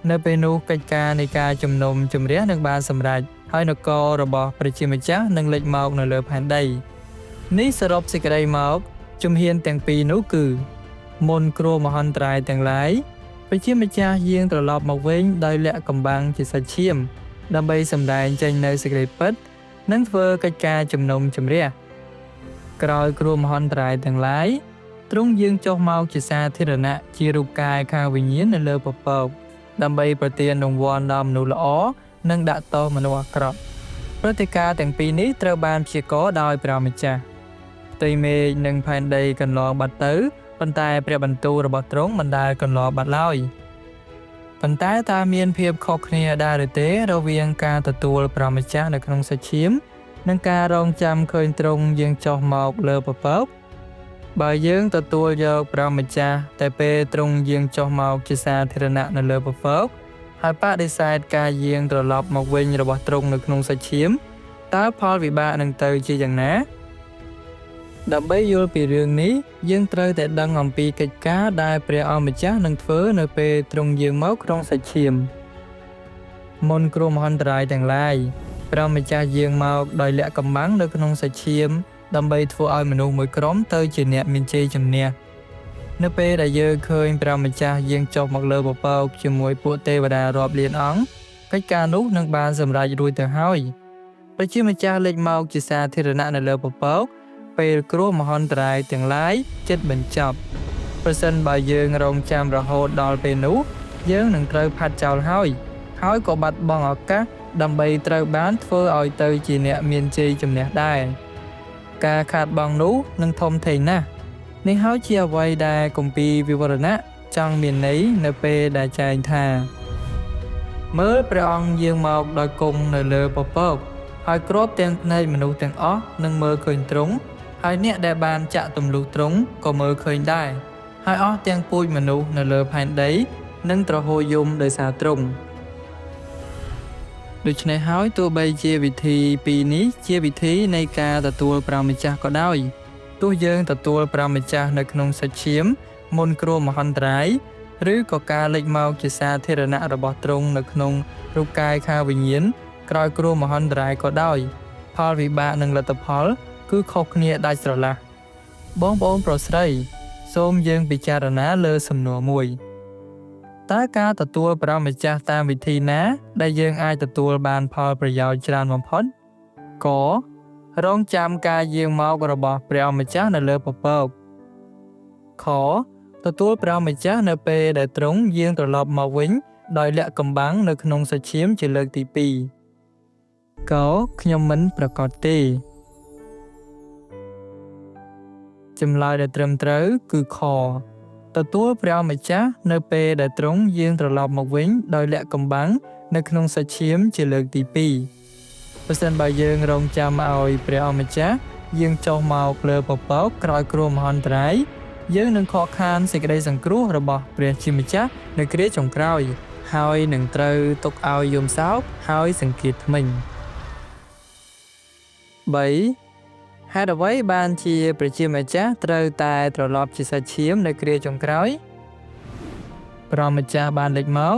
[SPEAKER 1] នៅពេលនោះកិច្ចការនៃការជំនុំជម្រះនឹងបានសម្រេចហើយនគររបស់ព្រះជាម្ចាស់នឹងលេចមកនៅលើផែនដីនេះសរុបសេចក្តីមកជំហានទាំងពីរនោះគឺមុនគ្រោះមហន្តរាយទាំងឡាយព្រះជាម្ចាស់យាងត្រឡប់មកវិញដោយលាក់កំបាំងជាសាច់ឈាមដើម្បីសម្ដែងចេញនូវសេចក្តីពិតនិងធ្វើកិច្ចការជំនុំជម្រះក្រោយគ្រោះមហន្តរាយទាំងឡាយទ្រង់យាងចុះមកជាសាធារណៈជារូបកាយខាងវិញ្ញាណនៅលើពពកដើម្បីប្រទានរង្វាន់ដល់មនុស្សល្អនិងដាក់ទោសមនុស្សអាក្រក់ព្រឹត្តិការណ៍ទាំងពីរនេះត្រូវបានព្យាករណ៍ដោយព្រះម្ចាស់ផ្ទៃមេឃនិងផែនដីកន្លងបាត់ទៅប៉ុន្តែព្រះបន្ទូលរបស់ទ្រង់មិនដែលកន្លងបាត់ឡើយប៉ុន្តែតើមានភាពខុសគ្នាដែរឬទេរវាងការទទួលព្រះម្ចាស់នៅក្នុងសាច់ឈាមនិងការរងចាំឃើញទ្រង់យាងចុះមកលើពពកបើយើងទទួលយកព្រះម្ចាស់តែពេលទ្រង់យាងចុះមកជាសាធារណៈនៅលើពពកហើយបដិសេធការយាងត្រឡប់មកវិញរបស់ទ្រង់នៅក្នុងសាច់ឈាមតើផលវិបាកនឹងទៅជាយ៉ាងណាដើម្បីយល់ពីរឿងនេះយើងត្រូវតែដឹងអំពីកិច្ចការដែលព្រះអម្ចាស់នឹងធ្វើនៅពេលទ្រង់យាងមកក្នុងសាច់ឈាម មុនគ្រោះមហន្តរាយទាំងឡាយព្រះម្ចាស់យាងមកដោយលាក់កំបាំងនៅក្នុងសាច់ឈាមដើម្បីធ្វើឲ្យមនុស្សមួយក្រុមទៅជាអ្នកមានជ័យជំនះនៅពេលដែលយើងឃើញព្រះម្ចាស់យាងចុះមកលើពពកជាមួយពួកទេវតារាប់លានអង្គកិច្ចការនោះនឹងបានសម្រេចរួចទៅហើយព្រះជាម្ចាស់លេចមកជាសាធារណៈនៅលើពពកពេលគ្រោះមហន្តរាយទាំងឡាយជិតបញ្ចប់ប្រសិនបើយើងរងចាំរហូតដល់ពេលនោះយើងនឹងត្រូវផាត់ចោលហើយក៏បាត់បង់ឱកាសដើម្បីត្រូវបានធ្វើឲ្យទៅជាអ្នកមានជ័យជំនះដែរការខាតបង់នោះនឹងធំធេងណាស់នេះហើយជាអ្វីដែលគម្ពីរវិវរណៈចង់មានន័យនៅពេលដែលចែងថាមើលព្រះអង្គយាងមកដោយគង់នៅលើពពកហើយគ្របទាំងភ្នែកមនុស្សទាំងអស់នឹងមើលឃើញទ្រង់ហើយអ្នកដែលបានចាក់ទម្លុះទ្រង់ក៏មើលឃើញដែរហើយអស់ទាំងពូជមនុស្សនៅលើផែនដីនឹងទ្រហោយំដោយសារទ្រង់ដូច្នេះហើយទោះបីជាវិធីពីរនេះជាវិធីនៃការទទួលព្រះម្ចាស់ក៏ដោយទោះយើងទទួលព្រះម្ចាស់នៅក្នុងសាច់ឈាមមុនគ្រោះមហន្តរាយឬក៏ការលេចមកជាសាធារណៈរបស់ទ្រង់នៅក្នុងរូបកាយខាងវិញ្ញាណក្រោយគ្រោះមហន្តរាយក៏ដោយផលវិបាកនិងលទ្ធផលគឺខុសគ្នាដាច់ស្រឡះបងប្អូនប្រុសស្រីសូមយើងពិចារណាលើសំណួរមួយតើការទទួលព្រះម្ចាស់តាមវិធីណាដែលយើងអាចទទួលបានផលប្រយោជន៍ច្រើនបំផុតករងចាំការយាងមករបស់ព្រះម្ចាស់នៅលើពពកខទទួលព្រះម្ចាស់នៅពេលដែលទ្រង់យាងត្រឡប់មកវិញដោយលាក់កំបាំងនៅក្នុងសាច់ឈាមជាលើកទី2កខ្ញុំមិនប្រកាសទេចម្លើយដែលត្រឹមត្រូវគឺខទទួលព្រះម្ចាស់នៅពេលដែលទ្រង់យាងត្រឡប់មកវិញដោយលាក់កំបាំងនៅក្នុងសាច់ឈាមជាលើកទី2ប្រសិនបើយើងរងចាំឲ្យព្រះម្ចាស់យាងចុះមកលើពពកក្រោយគ្រោះមហន្តរាយយើងនឹងខកខានសេចក្តីសង្គ្រោះរបស់ព្រះជាម្ចាស់នៅគ្រាចុងក្រោយហើយនឹងត្រូវទុកឲ្យយំសោកហើយសង្កេតធ្មេញ3ហេតុអ្វីបានជាព្រះជាម្ចាស់ត្រូវតែត្រឡប់ជាសាច់ឈាមនៅគ្រាចុងក្រោយព្រះម្ចាស់បានលេចមក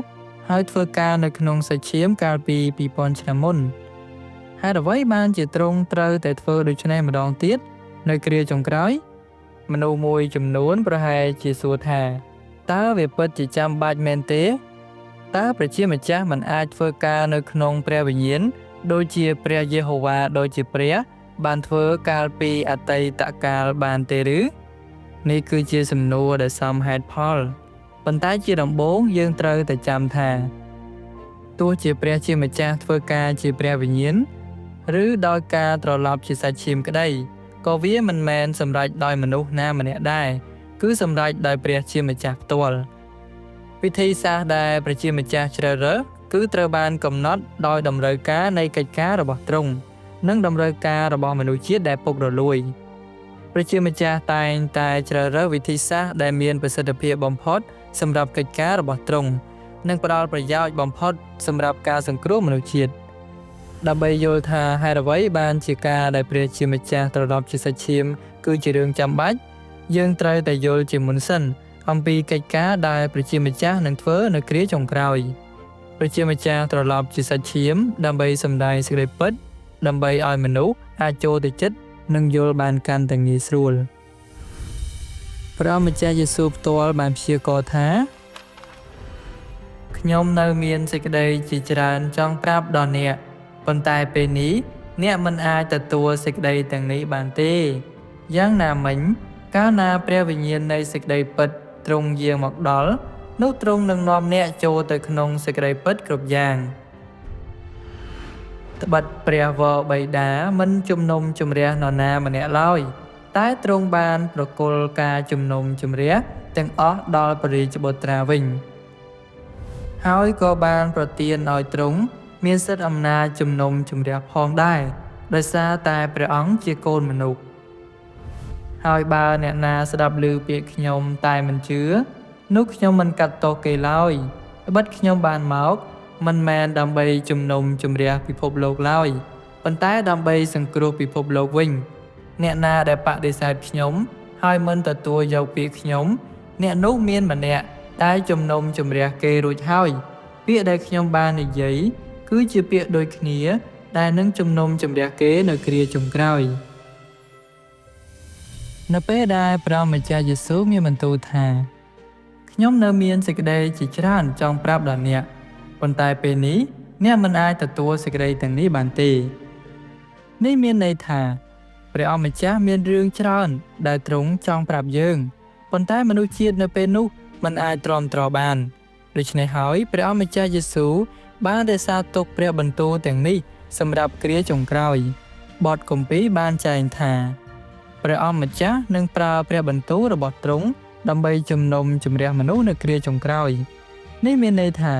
[SPEAKER 1] ហើយធ្វើការនៅក្នុងសាច់ឈាមកាលពី 2000 ឆ្នាំមុនហេតុអ្វីបានជាទ្រង់ត្រូវតែធ្វើដូច្នេះម្ដងទៀតនៅគ្រាចុងក្រោយមនុស្សមួយចំនួនប្រហែលជាសួរថាតើវាពិតជាចាំបាច់មែនទេតើព្រះជាម្ចាស់មិនអាចធ្វើការនៅក្នុងព្រះវិញ្ញាណដូចជាព្រះយេហូវ៉ាដូចជាព្រះបានធ្វើកាលពីអតីតកាលបានទេឬនេះគឺជាសំណួរដែលសមហេតុផលប៉ុន្តែជាដំបូងយើងត្រូវតែចាំថាទោះជាព្រះជាម្ចាស់ធ្វើការជាព្រះវិញ្ញាណឬដោយការត្រឡប់ជាសាច់ឈាមក្តីក៏វាមិនមែនសម្រេចដោយមនុស្សណាម្នាក់ដែរគឺសម្រេចដោយព្រះជាម្ចាស់ផ្ទាល់វិធីសាស្ត្រដែលព្រះជាម្ចាស់ជ្រើសរើសគឺត្រូវបានកំណត់ដោយតម្រូវការនៃកិច្ចការរបស់ទ្រង់និងតម្រូវការរបស់មនុស្សជាតិដែលពុករលួយព្រះជាម្ចាស់តែងតែជ្រើសរើសវិធីសាស្ត្រដែលមានប្រសិទ្ធភាពបំផុតសម្រាប់កិច្ចការរបស់ទ្រង់និងផ្ដល់ប្រយោជន៍បំផុតសម្រាប់ការសង្គ្រោះមនុស្សជាតិដើម្បីយល់ថាហេតុអ្វីបានជាការដែលព្រះជាម្ចាស់ត្រឡប់ជាសាច់ឈាមគឺជារឿងចាំបាច់យើងត្រូវតែយល់ជាមុនសិនអំពីកិច្ចការដែលព្រះជាម្ចាស់នឹងធ្វើនៅគ្រាចុងក្រោយព្រះជាម្ចាស់ត្រឡប់ជាសាច់ឈាមដើម្បីសម្ដែងសេចក្តីពិតដើម្បីឲ្យមនុស្សអាចចូលទៅចិត្តនិងយល់បានកាន់តែងាយស្រួលព្រះម្ចាស់យេស៊ូវផ្ទាល់បានព្យាករណ៍ថាខ្ញុំនៅមានសេចក្តីជាច្រើនចង់ប្រាប់ដល់អ្នកប៉ុន្តែពេលនេះអ្នកមិនអាចទទួលសេចក្តីទាំងនេះបានទេយ៉ាងណាមិញកាលណាព្រះវិញ្ញាណនៃសេចក្តីពិតទ្រង់យាងមកដល់នោះទ្រង់នឹងនាំអ្នកចូលទៅក្នុងសេចក្តីពិតគ្រប់យ៉ាងត្បិតព្រះវរបិតាមិនជំនុំជម្រះនរណាម្នាក់ឡើយតែទ្រង់បានប្រគល់ការជំនុំជម្រះទាំងអស់ដល់ព្រះរាជបុត្រាវិញហើយក៏បានប្រទានឲ្យទ្រង់មានសិទ្ធិអំណាចជំនុំជម្រះផងដែរដោយសារតែព្រះអង្គជាកូនមនុស្សហើយបើអ្នកណាស្ដាប់ឮពាក្យខ្ញុំតែមិនជឿនោះខ្ញុំមិនកាត់ទោសគេឡើយត្បិតខ្ញុំបានមកមិនមែនដើម្បីជំនុំជម្រះពិភពលោកឡើយប៉ុន្តែដើម្បីសង្គ្រោះពិភពលោកវិញអ្នកណាដែលបដិសេធខ្ញុំហើយមិនទទួលយកពាក្យខ្ញុំអ្នកនោះមានម្នាក់ដែលជំនុំជម្រះគេរួចហើយពាក្យដែលខ្ញុំបាននិយាយ គឺជាពាក្យដូចគ្នាដែលនឹងជំនុំជម្រះគេនៅគ្រាចុងក្រោយនៅពេលដែលព្រះម្ចាស់យេស៊ូវមានបន្ទូលថាខ្ញុំនៅមានសេចក្តីជាច្រើនចង់ប្រាប់ដល់អ្នកប៉ុន្តែពេលនេះអ្នកមិនអាចទទួលសេចក្តីទាំងនេះបានទេនេះមានន័យថាព្រះអម្ចាស់មានរឿងច្រើនដែលទ្រង់ចង់ប្រាប់យើងប៉ុន្តែមនុស្សជាតិនៅពេលនោះមិនអាចទ្រាំទ្របានដូច្នេះហើយព្រះអម្ចាស់យេស៊ូវបានរក្សាទុកព្រះបន្ទូលទាំងនេះសម្រាប់គ្រាចុងក្រោយបទគម្ពីរបានចែងថាព្រះអម្ចាស់នឹងប្រើព្រះបន្ទូលរបស់ទ្រង់ដើម្បីជំនុំជម្រះមនុស្សនៅគ្រាចុងក្រោយនេះមានន័យថា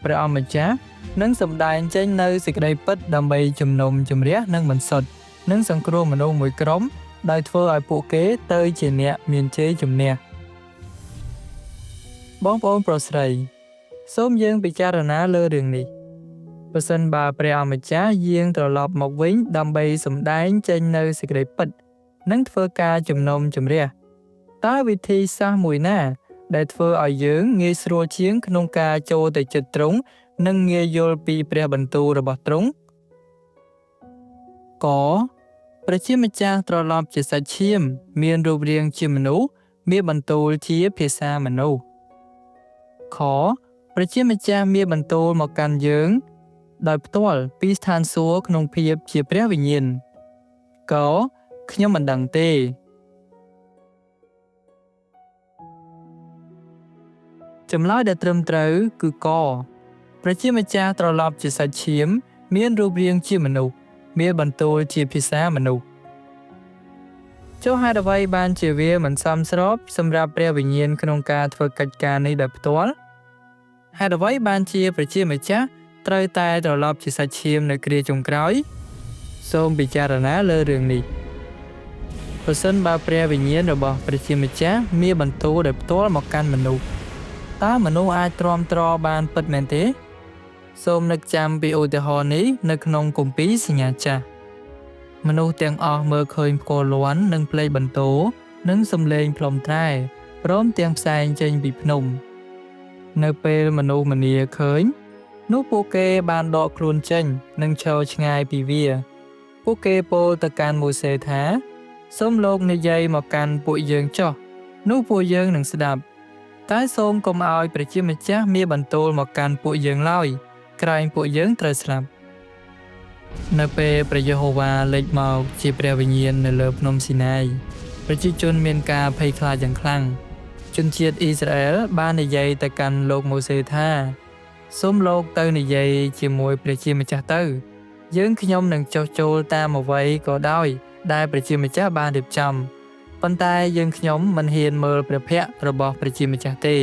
[SPEAKER 1] ព្រះអម្ចាស់នឹងសម្ដែងចេញនូវសេចក្តីពិតដើម្បីជំនុំជម្រះនិងបន្សុទ្ធនិងសង្គ្រោះមនុស្សមួយក្រុមដោយធ្វើឲ្យពួកគេទៅជាអ្នកមានជ័យជំនះបងប្អូនប្រុសស្រីសូមយើងពិចារណាលើរឿងនេះប្រសិនបើព្រះអម្ចាស់យាងត្រឡប់មកវិញដើម្បីសម្ដែងចេញនូវសេចក្តីពិតនិងធ្វើការជំនុំជម្រះតើវិធីសាស្ត្រមួយណាដែលធ្វើឲ្យយើងងាយស្រួលជាងក្នុងការចូលទៅជិតទ្រង់និងងាយយល់ពីព្រះបន្ទូលរបស់ទ្រង់កព្រះជាម្ចាស់ត្រឡប់ជាសាច់ឈាមមានរូបរាងជាមនុស្សមានបន្ទូលជាភាសាមនុស្សខព្រះជាម្ចាស់មានបន្ទូលមកកាន់យើងដោយផ្ទាល់ពីស្ថានសួគ៌ក្នុងភាពជាព្រះវិញ្ញាណកខ្ញុំមិនដឹងទេចម្លើយដែលត្រឹមត្រូវគឺកព្រះជាម្ចាស់ត្រឡប់ជាសាច់ឈាមមានរូបរាងជាមនុស្សមានបន្ទូលជាភាសាមនុស្សចុះហេតុអ្វីបានជាវាមិនសមស្របសម្រាប់ព្រះវិញ្ញាណក្នុងការធ្វើកិច្ចការនេះដោយផ្ទាល់ហេតុអ្វីបានជាព្រះជាម្ចាស់ត្រូវតែត្រឡប់ជាសាច់ឈាមនៅគ្រាចុងក្រោយសូមពិចារណាលើរឿងនេះប្រសិនបើព្រះវិញ្ញាណរបស់ព្រះជាម្ចាស់មានបន្ទូលដោយផ្ទាល់មកកាន់មនុស្សតើមនុស្សអាចទ្រាំទ្របានពិតមែនទេសូមនឹកចាំពីឧទាហរណ៍នេះនៅក្នុងគម្ពីរសញ្ញាចាស់មនុស្សទាំងអស់មើលឃើញផ្គរលាន់និងភ្លេងបន្ទរនិងសំឡេងផ្លុំត្រែព្រមទាំងផ្សែងចេញពីភ្នំនៅពេលមនុស្សម្នាឃើញនោះពួកគេបានដកខ្លួនចេញនិងឈរឆ្ងាយពីវាពួកគេពោលទៅកាន់ម៉ូសេថាសូមលោកនិយាយមកកាន់ពួកយើងចុះនោះពួកយើងនឹងស្ដាប់តែសូមកុំឲ្យព្រះជាម្ចាស់មានបន្ទូលមកកាន់ពួកយើងឡើយក្រែងពួកយើងត្រូវស្លាប់នៅពេលព្រះយេហូវ៉ាលេចមកជាព្រះវិញ្ញាណនៅលើភ្នំស៊ីណាយប្រជាជនមានការភ័យខ្លាចយ៉ាងខ្លាំងជនជាតិអ៊ីស្រាអែលបាននិយាយទៅកាន់លោកម៉ូសេថាសូមលោកទៅនិយាយជាមួយព្រះជាម្ចាស់ទៅយើងខ្ញុំនឹងចុះចូលតាមអ្វីក៏ដោយដែលព្រះជាម្ចាស់បានរៀបចំប៉ុន្តែយើងខ្ញុំមិនហ៊ានមើលព្រះភ័ក្ត្ររបស់ព្រះជាម្ចាស់ទេ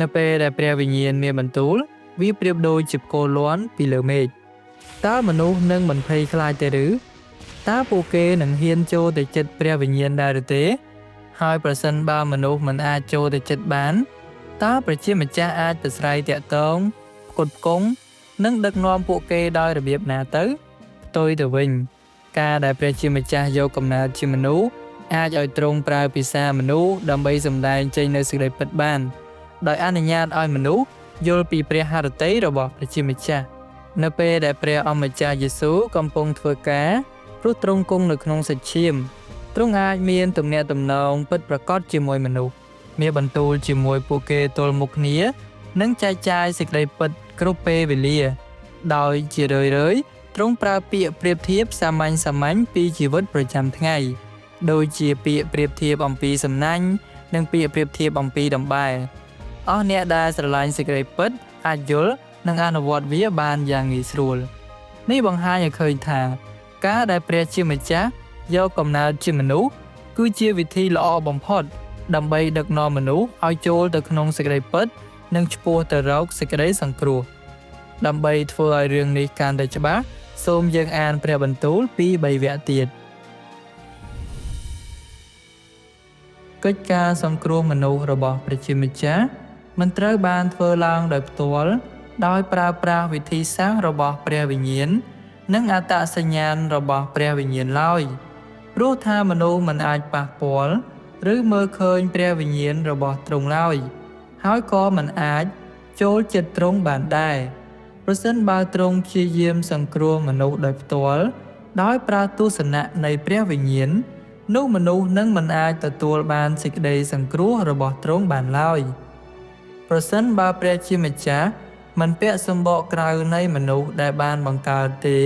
[SPEAKER 1] នៅពេលដែលព្រះវិញ្ញាណមានបន្ទូលវាប្រៀបដូចជាផ្គរលាន់ពីលើមេឃតើមនុស្សនឹងមិនភ័យខ្លាចទេឬតើពួកគេនឹងហ៊ានចូលទៅជិតព្រះវិញ្ញាណដែរឬទេហើយប្រសិនបើមនុស្សមិនអាចចូលទៅជិតបានតើព្រះជាម្ចាស់អាចទៅស្រ័យតាក់ទងផ្គត់ផ្គង់និងដឹកនាំពួកគេដោយរបៀបណាទៅផ្ទុយទៅវិញការដែលព្រះជាម្ចាស់យកកំណើតជាមនុស្សអាចឲ្យទ្រង់ប្រើភាសាមនុស្សដើម្បីសម្ដែងចេញនូវសេចក្តីពិតបានដោយអនុញ្ញាតឲ្យមនុស្សយល់ពីព្រះハរតីរបស់ព្រះជាម្ចាស់នៅពេលដែលព្រះអម្ចាស់យេស៊ូវកំពុងធ្វើការព្រោះទ្រង់គង់នៅក្នុងសាច់ឈាមទ្រង់អាចមានទំនាក់ទំនងពិតប្រាកដជាមួយមនុស្សមានបន្ទូលជាមួយពួកគេទល់មុខគ្នានិងចែកចាយសេចក្តីពិតគ្រប់ពេលវេលាដោយជារឿយៗទ្រង់ប្រើពាក្យប្រៀបធៀបសាមញ្ញពីជីវិតប្រចាំថ្ងៃដូចជាពាក្យប្រៀបធៀបអំពីសំណាញ់និងពាក្យប្រៀបធៀបអំពីដំបែអស់អ្នកដែលស្រឡាញ់សេចក្តីពិតអាចយល់និងអនុវត្តវាបានយ៉ាងងាយស្រួលនេះបង្ហាញឲ្យឃើញថាការដែលព្រះជាម្ចាស់យកកំណើតជាមនុស្សគឺជាវិធីល្អបំផុតដើម្បីដឹកនាំមនុស្សឲ្យចូលទៅក្នុងសេចក្តីពិតនិងឆ្ពោះទៅរកសេចក្តីសង្គ្រោះដើម្បីធ្វើឲ្យរឿងនេះកាន់តែច្បាស់សូមយើងអានព្រះបន្ទូលពី3វគ្គទៀតកិច្ចការសង្គ្រោះមនុស្សរបស់ព្រះជាម្ចាស់មិនត្រូវបានធ្វើឡើងដោយផ្ទាល់ដោយប្រើប្រាស់វិធីសាស្ត្ររបស់ព្រះវិញ្ញាណនិងអត្តសញ្ញាណរបស់ព្រះវិញ្ញាណឡើយព្រោះថាមនុស្សមិនអាចប៉ះពាល់ឬមើលឃើញព្រះវិញ្ញាណរបស់ទ្រង់ឡើយហើយក៏មិនអាចចូលចិត្តទ្រង់បានដែរ ប្រសិនបើទ្រង់ព្យាយាមសង្គ្រោះមនុស្សដោយផ្ទាល់ដោយប្រើទស្សនៈនៃព្រះវិញ្ញាណនោះមនុស្សនឹងមិនអាចទទួលបានសេចក្តីសង្គ្រោះរបស់ទ្រង់បានឡើយប្រសិនបើព្រះជាម្ចាស់មិនពាក់សម្បកក្រៅនៃមនុស្សដែលបានបង្កើតទេ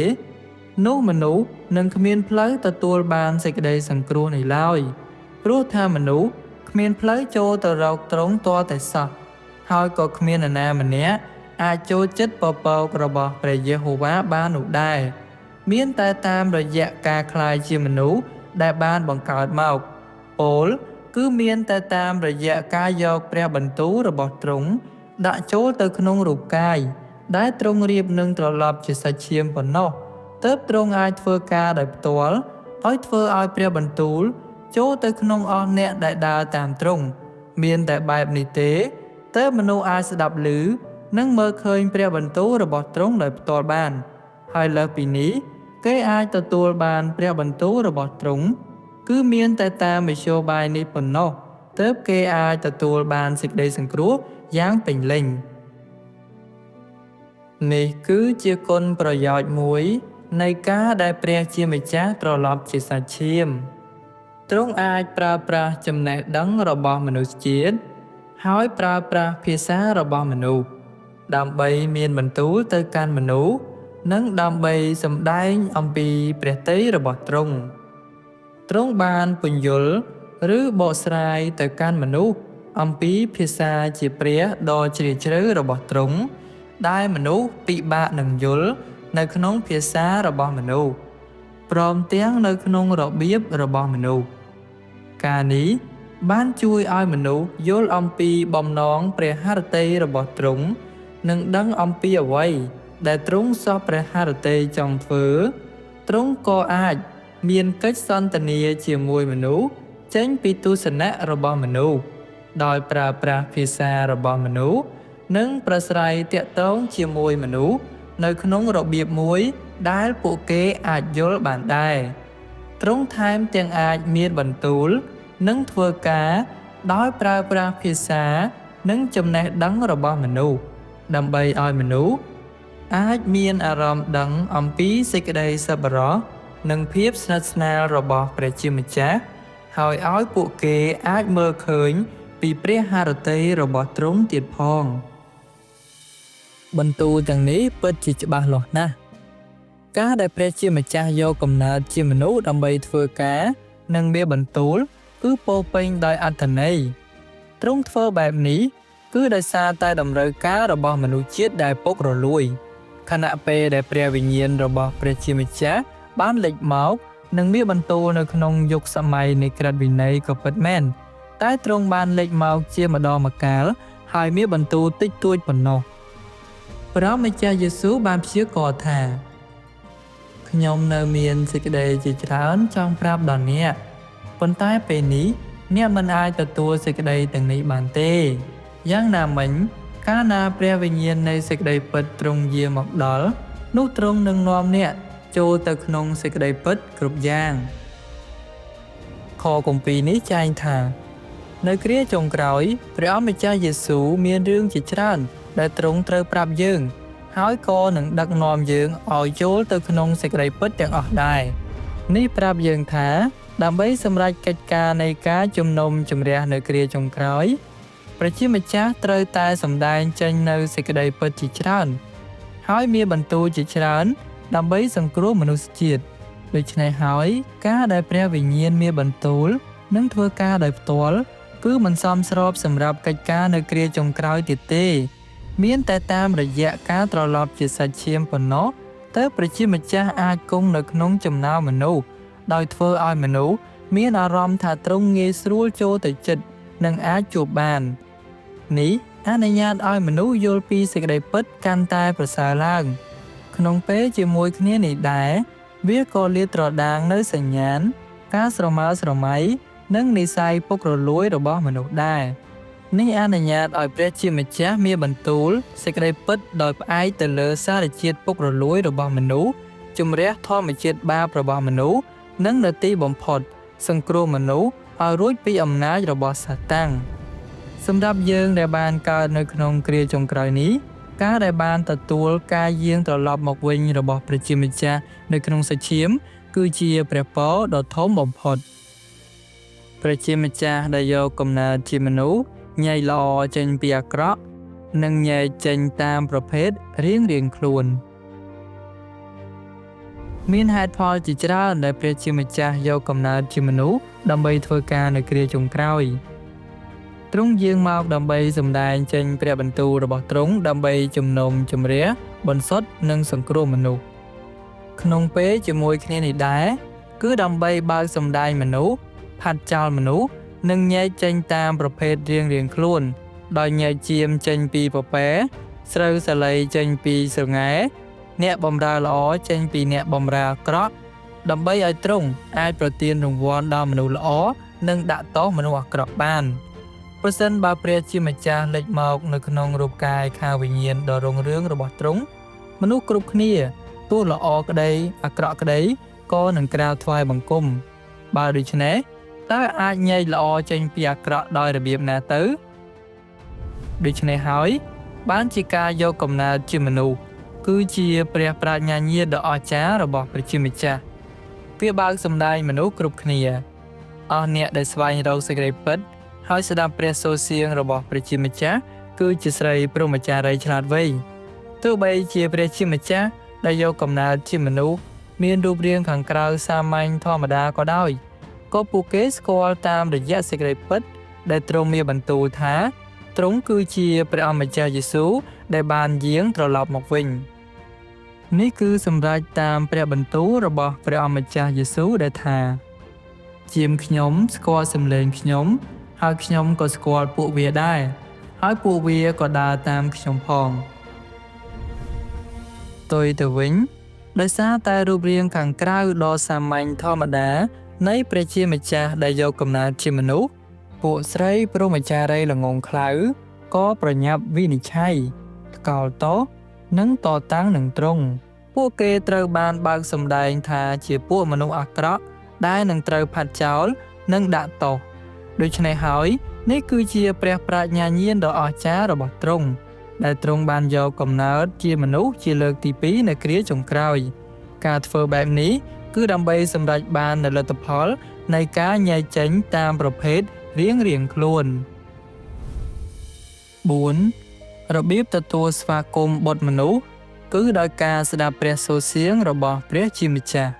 [SPEAKER 1] នោះមនុស្សនឹងគ្មានផ្លូវទទួលបានសេចក្តីសង្គ្រោះនេះឡើយព្រោះថាមនុស្សគ្មានផ្លូវចូលទៅរកទ្រង់ទាល់តែសោះហើយក៏គ្មាននរណាម្នាក់អាចចូលចិត្តពពករបស់ព្រះយេហូវ៉ាបាននោះដែរមានតែតាមរយៈការក្លាយជាមនុស្សដែលបានបង្កើតមកពោលគឺមានតែតាមរយៈការយកព្រះបន្ទូលរបស់ទ្រង់ដាក់ចូលទៅក្នុងរូបកាយដែលទ្រង់រៀបនឹងត្រឡប់ជាសាច់ឈាមប៉ុណ្ណោះទើបទ្រង់អាចធ្វើការដោយផ្ទាល់ឲ្យធ្វើឲ្យព្រះបន្ទូលចូលទៅក្នុងអស់អ្នកដែលដើរតាមទ្រង់មានតែបែបនេះទេទើបមនុស្សអាចស្ដាប់ឮនិងមើលឃើញព្រះបន្ទូលរបស់ទ្រង់ដោយផ្ទាល់បានហើយលើសពីនេះគេអាចទទួលបានព្រះបន្ទូលរបស់ទ្រង់គឺមានតែតាមមធ្យោបាយនេះប៉ុណ្ណោះទើបគេអាចទទួលបានសេចក្តីសង្គ្រោះយ៉ាងពេញលេញនេះគឺជាគុណប្រយោជន៍មួយនៃការដែលព្រះជាម្ចាស់ត្រឡប់ជាសាច់ឈាមទ្រង់អាចប្រើប្រាស់ចំណេះដឹងរបស់មនុស្សជាតិហើយប្រើប្រាស់ភាសារបស់មនុស្សដើម្បីមានបន្ទូលទៅកាន់មនុស្សនិងដើម្បីសម្ដែងអំពីព្រះទ័យរបស់ទ្រង់បានពន្យល់ឬបកស្រាយទៅកាន់មនុស្សអំពីភាសាជាព្រះដ៏ជ្រាលជ្រៅរបស់ទ្រង់ដែលមនុស្សពិបាកនឹងយល់នៅក្នុងភាសារបស់មនុស្សព្រមទាំងនៅក្នុងរបៀបរបស់មនុស្សការនេះបានជួយឲ្យមនុស្សយល់អំពីបំណងព្រះハរតីរបស់ទ្រង់និងដឹងអំពីអ្វីដែលទ្រង់សោះព្រះハរតីចង់ធ្វើទ្រង់ក៏អាចមានកិច្ចសន្ទនាជាមួយមនុស្សចេញពីទស្សនៈរបស់មនុស្សដោយប្រើប្រាស់ភាសារបស់មនុស្សនិងប្រស្រ័យទាក់ទងជាមួយមនុស្សនៅក្នុងរបៀបមួយដែលពួកគេអាចយល់បានដែរទ្រង់ថែមទាំងអាចមានបន្ទូលនិងធ្វើការដោយប្រើប្រាស់ភាសានិងចំណេះដឹងរបស់មនុស្សដើម្បីឲ្យមនុស្សអាចមានអារម្មណ៍ដឹងអំពីសេចក្តីសប្បុរសនិងភាពស្និទ្ធស្នាលរបស់ព្រះជាម្ចាស់ហើយឲ្យពួកគេអាចមើលឃើញពីព្រះハរតីរបស់ទ្រង់ទៀតផងបន្ទូលទាំងនេះពិតជាច្បាស់លាស់ណាស់ការដែលព្រះជាម្ចាស់យកកំណើតជាមនុស្សដើម្បីធ្វើការនិងមានបន្ទូលគឺពោរពេញដោយអត្ថន័យទ្រង់ធ្វើបែបនេះគឺដោយសារតែតម្រូវការរបស់មនុស្សជាតិដែលពុករលួយខណៈពេលដែលព្រះវិញ្ញាណរបស់ព្រះជាម្ចាស់បានលេចមកនិងមានបន្ទូលនៅក្នុងយុគសម័យនៃក្រឹតវិន័យក៏ពិតមែនតែទ្រង់បានលេចមកជាម្ដងម្កាលហើយមានបន្ទូលតិចតួចប៉ុណ្ណោះព្រះម្ចាស់យេស៊ូវបានព្យាករណ៍ថាខ្ញុំនៅមានសេចក្តីជាច្រើនចង់ប្រាប់ដល់អ្នកប៉ុន្តែពេលនេះអ្នកមិនអាចទទួលសេចក្តីទាំងនេះបានទេយ៉ាងណាមិញកាលណាព្រះវិញ្ញាណនៃសេចក្តីពិតទ្រង់យាងមកដល់នោះទ្រង់នឹងនាំអ្នកចូលទៅក្នុងសេចក្តីពិតគ្រប់យ៉ាងខគម្ពីរនេះចែងថានៅគ្រាចុងក្រោយព្រះអម្ចាស់យេស៊ូវមានរឿងជាច្រើនដែលទ្រង់ត្រូវប្រាប់យើងហើយក៏នឹងដឹកនាំយើងឲ្យចូលទៅក្នុងសេចក្តីពិតទាំងអស់ដែរនេះប្រាប់យើងថាដើម្បីសម្រេចកិច្ចការនៃការជំនុំជម្រះនៅគ្រាចុងក្រោយព្រះជាម្ចាស់ត្រូវតែសម្ដែងចេញនៅសេចក្តីពិតជាច្រើនហើយមានបន្ទូលជាច្រើនដើម្បីសង្គ្រោះមនុស្សជាតិដូច្នេះហើយការដែលព្រះវិញ្ញាណមានបន្ទូលនិងធ្វើការដោយផ្ទាល់គឺមិនសមស្របសម្រាប់កិច្ចការនៅគ្រាចុងក្រោយទៀតទេមានតែតាមរយៈការត្រឡប់ជាសាច់ឈាមប៉ុណ្ណោះទើបព្រះជាម្ចាស់អាចគង់នៅក្នុងចំណោមមនុស្សដោយធ្វើឲ្យមនុស្សមានអារម្មណ៍ថាទ្រង់ងាយស្រួលចូលទៅជិតនិងអាចជួបបាននេះអនុញ្ញាតឲ្យមនុស្សយល់ពីសេចក្តីពិតកាន់តែប្រសើរឡើងក្នុងពេលជាមួយគ្នានេះដែរវាក៏លាតត្រដាងនៅសញ្ញាណការស្រមើស្រមៃនិងនិស្ស័យពុករលួយរបស់មនុស្សដែរនេះអនុញ្ញាតឲ្យព្រះជាម្ចាស់មានបន្ទូលសេចក្តីពិតដោយផ្អែកទៅលើសារជាតិពុករលួយរបស់មនុស្សជំរះធម្មជាតិបាបរបស់មនុស្សនិងនៅទីបំផុតសង្គ្រោះមនុស្សឲ្យរួចពីអំណាចរបស់សាតាំងសម្រាប់យើងដែលបានកើតនៅក្នុងគ្រាចុងក្រោយនេះ ការដែលបានទទួលការយាងត្រឡប់មកវិញរបស់ព្រះជាម្ចាស់នៅក្នុងសាច់ឈាមគឺជាព្រះពរដ៏ធំបំផុតព្រះជាម្ចាស់ដែលយកកំណើតជាមនុស្សញែកល្អចេញពីអាក្រក់និងញែកចេញតាមប្រភេទរៀងៗខ្លួនមានហេតុផលជាច្រើនដែលព្រះជាម្ចាស់យកកំណើតជាមនុស្សដើម្បីធ្វើការនៅគ្រាចុងក្រោយទ្រង់យាងមកដើម្បីសម្ដែងចេញព្រះបន្ទូលរបស់ទ្រង់ដើម្បីជំនុំជម្រះបន្សុទ្ធនិងសង្គ្រោះមនុស្សក្នុងពេលជាមួយគ្នានេះដែរគឺដើម្បីបើកសម្ដែងមនុស្សផាត់ចោលមនុស្សនិងញែកចេញតាមប្រភេទរៀងៗខ្លួនដោយញែកជាមចេញពីពពែស្រូវសាលីចេញពីស្រងែអ្នកបម្រើល្អចេញពីអ្នកបម្រើអាក្រក់ដើម្បីឲ្យទ្រង់អាចប្រទានរង្វាន់ដល់មនុស្សល្អនិងដាក់ទោសមនុស្សអាក្រក់បានប្រសិនបើព្រះជាម្ចាស់លេចមកនៅក្នុងរូបកាយខាងវិញ្ញាណដ៏រុងរឿងរបស់ទ្រង់មនុស្សគ្រប់គ្នាទោះល្អក្តីអាក្រក់ក្តីក៏នឹងក្រាបថ្វាយបង្គំបើដូច្នេះតើអាចញែកល្អចេញពីអាក្រក់ដោយរបៀបណាទៅដូច្នេះហើយបានជាការយកកំណើតជាមនុស្សគឺជាព្រះប្រាជ្ញាញាណដ៏អស្ចារ្យរបស់ព្រះជាម្ចាស់វាបើកសម្ដែងមនុស្សគ្រប់គ្នាអស់អ្នកដែលស្វែងរកសេចក្តីពិតហើយស្ដាប់ព្រះសូរសៀងរបស់ព្រះជាម្ចាស់គឺជាស្រីព្រហ្មចារីយ៍ឆ្លាតវៃទោះបីជាព្រះជាម្ចាស់ដែលយកកំណើតជាមនុស្សមានរូបរាងខាងក្រៅសាមញ្ញធម្មតាក៏ដោយក៏ពួកគេស្គាល់តាមរយៈសេចក្តីពិតដែលទ្រង់មានបន្ទូលថាទ្រង់គឺជាព្រះអម្ចាស់យេស៊ូវដែលបានយាងត្រឡប់មកវិញនេះគឺសម្រាប់តាមព្រះបន្ទូលរបស់ព្រះអម្ចាស់យេស៊ូវដែលថាជាមខ្ញុំស្គាល់សំឡេងខ្ញុំហើយខ្ញុំក៏ស្គាល់ពួកវាដែរហើយពួកវាក៏ដើរតាមខ្ញុំផងផ្ទុយទៅវិញដោយសារតែរូបរាងខាងក្រៅដ៏សាមញ្ញធម្មតានៃព្រះជាម្ចាស់ដែលយកកំណើតជាមនុស្សពួកស្រីព្រហ្មចារីយ៍ល្ងងខ្លៅក៏ប្រញាប់វិនិច្ឆ័យថ្កោលទោសនិងតតាំងនឹងទ្រង់ពួកគេត្រូវបានបើកសម្ដែងថាជាពួកមនុស្សអាក្រក់ដែលនឹងត្រូវផាត់ចោលនិងដាក់ទោសដូច្នេះហើយនេះគឺជាព្រះប្រាជ្ញាញាណដ៏អស្ចារ្យរបស់ទ្រង់ដែលទ្រង់បានយកកំណើតជាមនុស្សជាលើកទី2នៅគ្រាចុងក្រោយការធ្វើបែបនេះគឺដើម្បីសម្រេចបាននូវលទ្ធផលនៃការញែកចេញតាមប្រភេទរៀងៗខ្លួន4របៀបទទួលស្វាគមន៍បុត្រមនុស្សគឺដោយការស្ដាប់ព្រះសូរសៀងរបស់ព្រះជាម្ចាស់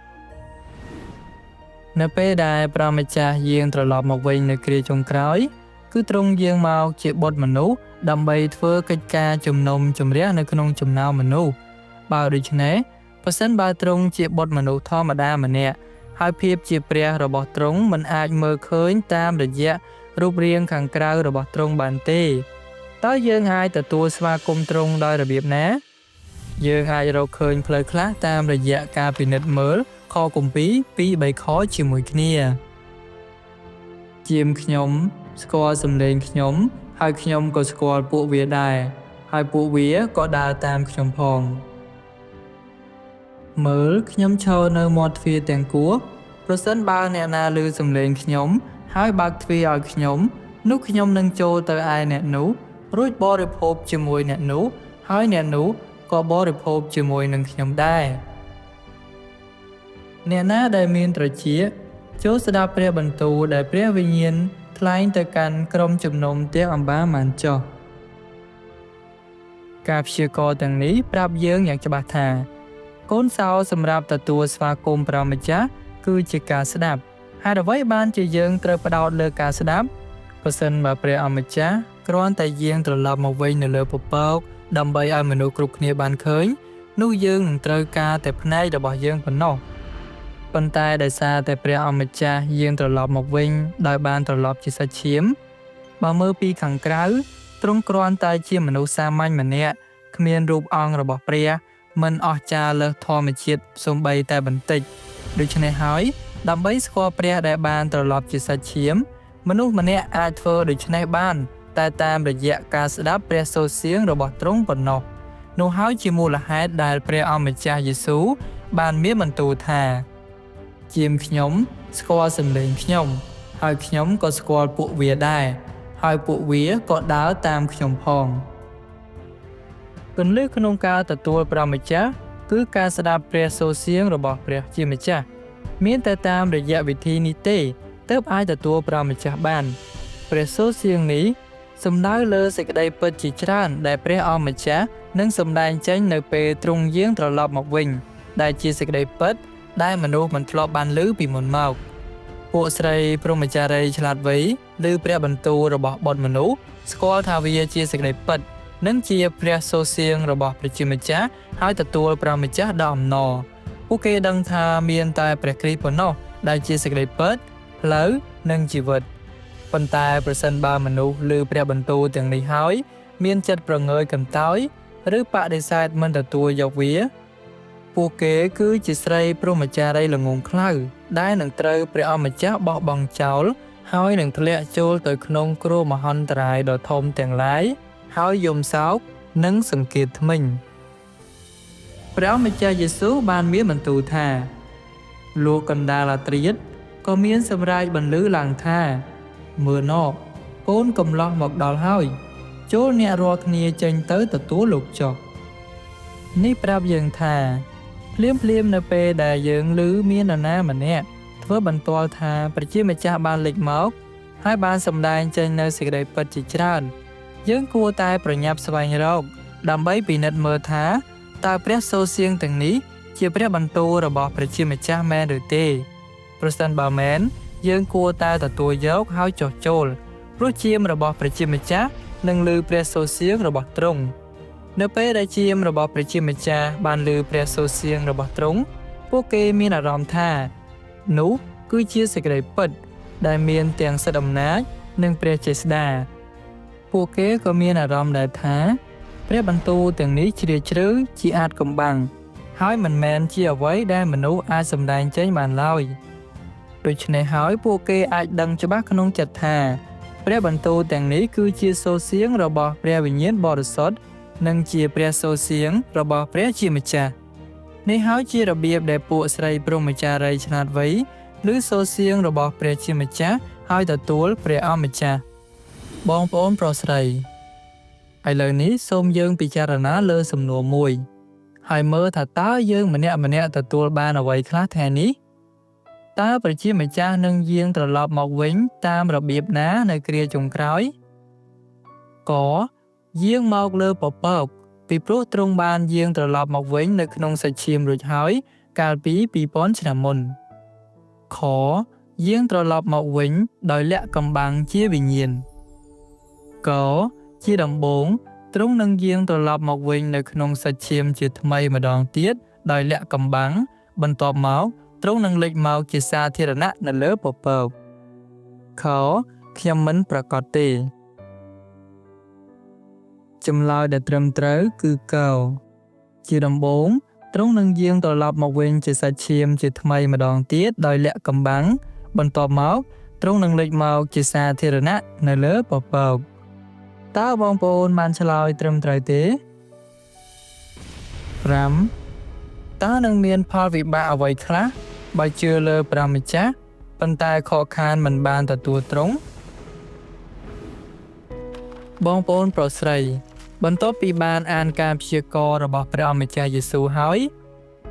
[SPEAKER 1] នៅពេលដែលព្រះម្ចាស់យាងត្រឡប់មកវិញនៅគ្រាចុងក្រោយគឺទ្រង់យាងមកជាបុត្រមនុស្សដើម្បីធ្វើកិច្ចការជំនុំជម្រះនៅក្នុងចំណោមមនុស្សបើដូច្នេះប្រសិនបើទ្រង់ជាបុត្រមនុស្សធម្មតាម្នាក់ហើយភាពជាព្រះរបស់ទ្រង់មិនអាចមើលឃើញតាមរយៈរូបរាងខាងក្រៅរបស់ទ្រង់បានទេតើយើងអាចទទួលស្វាគមន៍ទ្រង់ដោយរបៀបណាយើងអាចរកឃើញផ្លូវខ្លះតាមរយៈការពិនិត្យមើលខគម្ពីរ 2-3 ខជាមួយគ្នាជាមខ្ញុំស្គាល់សំឡេងខ្ញុំហើយខ្ញុំក៏ស្គាល់ពួកវាដែរហើយពួកវាក៏ដើរតាមខ្ញុំផងមើលខ្ញុំឈរនៅមាត់ទ្វារទាំងគួរប្រសិនបើអ្នកណាឮសំឡេងខ្ញុំហើយបើកទ្វារឲ្យខ្ញុំនោះខ្ញុំនឹងចូលទៅឯអ្នកនោះរួចបរិភោគជាមួយអ្នកនោះហើយអ្នកនោះក៏បរិភោគជាមួយនឹងខ្ញុំដែរអ្នកណាដែលមានត្រចៀកចូលស្ដាប់ព្រះបន្ទូលដែលព្រះវិញ្ញាណថ្លែងទៅកាន់ក្រុមជំនុំទាំងអម្បាលម៉ានចុះការព្យាករណ៍ទាំងនេះប្រាប់យើងយ៉ាងច្បាស់ថាកូនសោសម្រាប់ទទួលស្វាគមន៍ព្រះម្ចាស់គឺជាការស្ដាប់ហេតុអ្វីបានជាយើងត្រូវផ្ដោតលើការស្ដាប់ប្រសិនបើព្រះអម្ចាស់គ្រាន់តែយាងត្រឡប់មកវិញនៅលើពពកដើម្បីឲ្យមនុស្សគ្រប់គ្នាបានឃើញនោះយើងនឹងត្រូវការតែភ្នែករបស់យើងប៉ុណ្ណោះប៉ុន្តែដោយសារតែព្រះអម្ចាស់យាងត្រឡប់មកវិញដោយបានត្រឡប់ជាសាច់ឈាមបើមើលពីខាងក្រៅទ្រង់គ្រាន់តែជាមនុស្សសាមញ្ញម្នាក់គ្មានរូបអង្គរបស់ព្រះមិនអស្ចារ្យលើសធម្មជាតិសូម្បីតែបន្តិចដូច្នេះហើយដើម្បីស្គាល់ព្រះដែលបានត្រឡប់ជាសាច់ឈាមមនុស្សម្នាក់អាចធ្វើដូច្នេះបានតែតាមរយៈការស្ដាប់ព្រះសូរសៀងរបស់ទ្រង់ប៉ុណ្ណោះនោះហើយជាមូលហេតុដែលព្រះអម្ចាស់យេស៊ូវបានមានបន្ទូលថាជាមខ្ញុំស្គាល់សំឡេងខ្ញុំហើយខ្ញុំក៏ស្គាល់ពួកវាដែរហើយពួកវាក៏ដើរតាមខ្ញុំផង គន្លឹះក្នុងការទទួលព្រះម្ចាស់គឺការស្ដាប់ព្រះសូរសៀងរបស់ព្រះជាម្ចាស់មានតែតាមរយៈវិធីនេះទេទើបអាចទទួលព្រះម្ចាស់បានព្រះសូរសៀងនេះសំដៅលើសេចក្តីពិតជាច្រើនដែលព្រះអម្ចាស់នឹងសម្ដែងចេញនៅពេលទ្រង់យាងត្រឡប់មកវិញដែលជាសេចក្តីពិតដែលមនុស្សមិនធ្លាប់បានឮពីមុនមកពួកស្រីព្រហ្មចារីឆ្លាតវៃឬព្រះបន្ទូលរបស់បុត្រមនុស្សស្គាល់ថាវាជាសេចក្តីពិតនិងជាព្រះសូរសៀងរបស់ព្រះជាម្ចាស់ហើយទទួលព្រះម្ចាស់ដ៏អំណរពួកគេដឹងថាមានតែព្រះគ្រីស្ទប៉ុណ្ណោះដែលជាសេចក្តីពិតផ្លូវនិងជីវិតប៉ុន្តែប្រសិនបើមនុស្សឮព្រះបន្ទូលទាំងនេះហើយមានចិត្តប្រងើយកន្តើយឬបដិសេធមិនទទួលយកវាពួកគេគឺជាស្រីព្រហ្មចារីយ៍ល្ងងខ្លៅដែលនឹងត្រូវព្រះអម្ចាស់បោះបង់ចោលហើយនឹងធ្លាក់ចូលទៅក្នុងគ្រោះមហន្តរាយដ៏ធំទាំងឡាយហើយយំសោកនិងសង្កេតធ្មេញព្រះម្ចាស់យេស៊ូវបានមានបន្ទូលថាលោកកណ្ដាលអាត្រៀតក៏មានសម្រែកបន្លឺឡើងថាមើលណោកូនកំឡោះមកដល់ហើយចូលអ្នករាល់គ្នាចេញទៅទទួលលោកចុះនេះប្រាប់យើងថាភ្លាមនៅពេលដែលយើងឮមាននរណាម្នាក់ធ្វើបន្ទាល់ថាព្រះជាម្ចាស់បានលេចមកហើយបានសម្ដែងចេញនៅសេចក្តីពិតជាច្រើនយើងគួរតែប្រញាប់ស្វែងរកដើម្បីពិនិត្យមើលថាតើព្រះសូរសៀងទាំងនេះជាព្រះបន្ទូលរបស់ព្រះជាម្ចាស់មែនឬទេប្រសិនបើមែនយើងគួរតែទទួលយកហើយចុះចូលព្រោះជាមរបស់ព្រះជាម្ចាស់នឹងឮព្រះសូរសៀងរបស់ទ្រង់នៅពេលដែលជាមរបស់ព្រះជាម្ចាស់បានឮព្រះសូរសៀងរបស់ទ្រង់ពួកគេមានអារម្មណ៍ថានោះគឺជាសេចក្តីពិតដែលមានទាំងសិទ្ធិអំណាចនិងព្រះចេស្តាពួកគេក៏មានអារម្មណ៍ដែរថាព្រះបន្ទូលទាំងនេះជ្រាលជ្រៅជាអាចកំបាំងហើយមិនមែនជាអ្វីដែលមនុស្សអាចសម្ដែងចេញបានឡើយដូច្នេះហើយពួកគេអាចដឹងច្បាស់ក្នុងចិត្តថាព្រះបន្ទូលទាំងនេះគឺជាសូរសៀងរបស់ព្រះវិញ្ញាណបរិសុទ្ធនិងជាព្រះសូរសៀងរបស់ព្រះជាម្ចាស់នេះហើយជារបៀបដែលពួកស្រីព្រហ្មចារីយ៍ឆ្លាតវៃឬសូរសៀងរបស់ព្រះជាម្ចាស់ហើយទទួលព្រះអម្ចាស់បងប្អូនប្រុសស្រីឥឡូវនេះសូមយើងពិចារណាលើសំណួរមួយហើយមើលថាតើយើងម្នាក់ទទួលបានអ្វីខ្លះថ្ងៃនេះតើព្រះជាម្ចាស់នឹងយាងត្រឡប់មកវិញតាមរបៀបណានៅគ្រាចុងក្រោយក៏យាងមកលើពពកពីព្រោះទ្រង់បានយាងត្រឡប់មកវិញនៅក្នុងសាច់ឈាមរួចហើយកាលពី2000ឆ្នាំមុនខយាងត្រឡប់មកវិញដោយលាក់កំបាំងជាវិញ្ញាណកជាដំបូងទ្រង់នឹងយាងត្រឡប់មកវិញនៅក្នុងសាច់ឈាមជាថ្មីម្ដងទៀតដោយលាក់កំបាំងបន្ទាប់មកទ្រង់នឹងលេចមកជាសាធារណៈនៅលើពពកខខ្ញុំមិនប្រកាសទេចម្លើយដែលត្រឹមត្រូវគឺកជាដំបូងទ្រង់នឹងយាងត្រឡប់មកវិញជាសាច់ឈាមជាថ្មីម្ដងទៀតដោយលាក់កំបាំងបន្ទាប់មកទ្រង់នឹងលេចមកជាសាធារណៈនៅលើពពកតើបងប្អូនបានឆ្លើយត្រឹមត្រូវទេ5តើនឹងមានផលវិបាកអ្វីខ្លះបើជឿលើព្រះម្ចាស់ប៉ុន្តែខកខានមិនបានទទួលទ្រង់បងប្អូនប្រុសស្រីបន្ទាប់ពីបានអានការព្យាករណ៍របស់ព្រះអម្ចាស់យេស៊ូវហើយ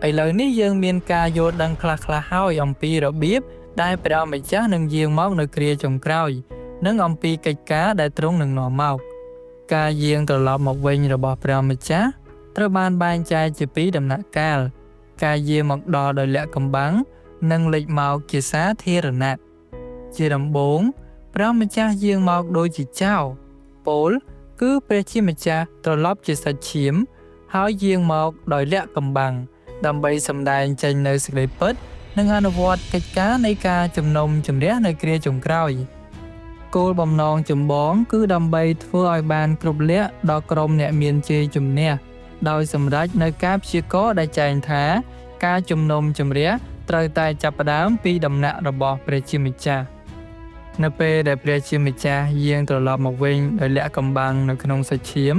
[SPEAKER 1] ឥឡូវនេះយើងមានការយល់ដឹងខ្លះៗហើយអំពីរបៀបដែលព្រះម្ចាស់នឹងយាងមកនៅគ្រាចុងក្រោយនិងអំពីកិច្ចការដែលទ្រង់នឹងនាំមកការយាងត្រឡប់មកវិញរបស់ព្រះម្ចាស់ត្រូវបានបែងចែកជាពីរដំណាក់កាលការយាងមកដល់ដោយលាក់កំបាំងនិងលេចមកជាសាធារណៈជាដំបូងព្រះម្ចាស់យាងមកដូចជាចៅពោលគឺព្រះជាម្ចាស់ត្រឡប់ជាសាច់ឈាមហើយយាងមកដោយលាក់កំបាំងដើម្បីសម្ដែងចេញនៅសេចក្តីពិតនិងអនុវត្តកិច្ចការនៃការជំនុំជម្រះនៅគ្រាចុងក្រោយគោលបំណងចម្បងគឺដើម្បីធ្វើឲ្យបានគ្រប់លក្ខដល់ក្រុមអ្នកមានជ័យជំនះដោយសម្រេចនៅការព្យាករណ៍ដែលចែងថាការជំនុំជម្រះត្រូវតែចាប់ផ្ដើមពីដំណាក់របស់ព្រះជាម្ចាស់នៅពេលដែលព្រះជាម្ចាស់យាងត្រឡប់មកវិញដោយលាក់កំបាំងនៅក្នុងសាច់ឈាម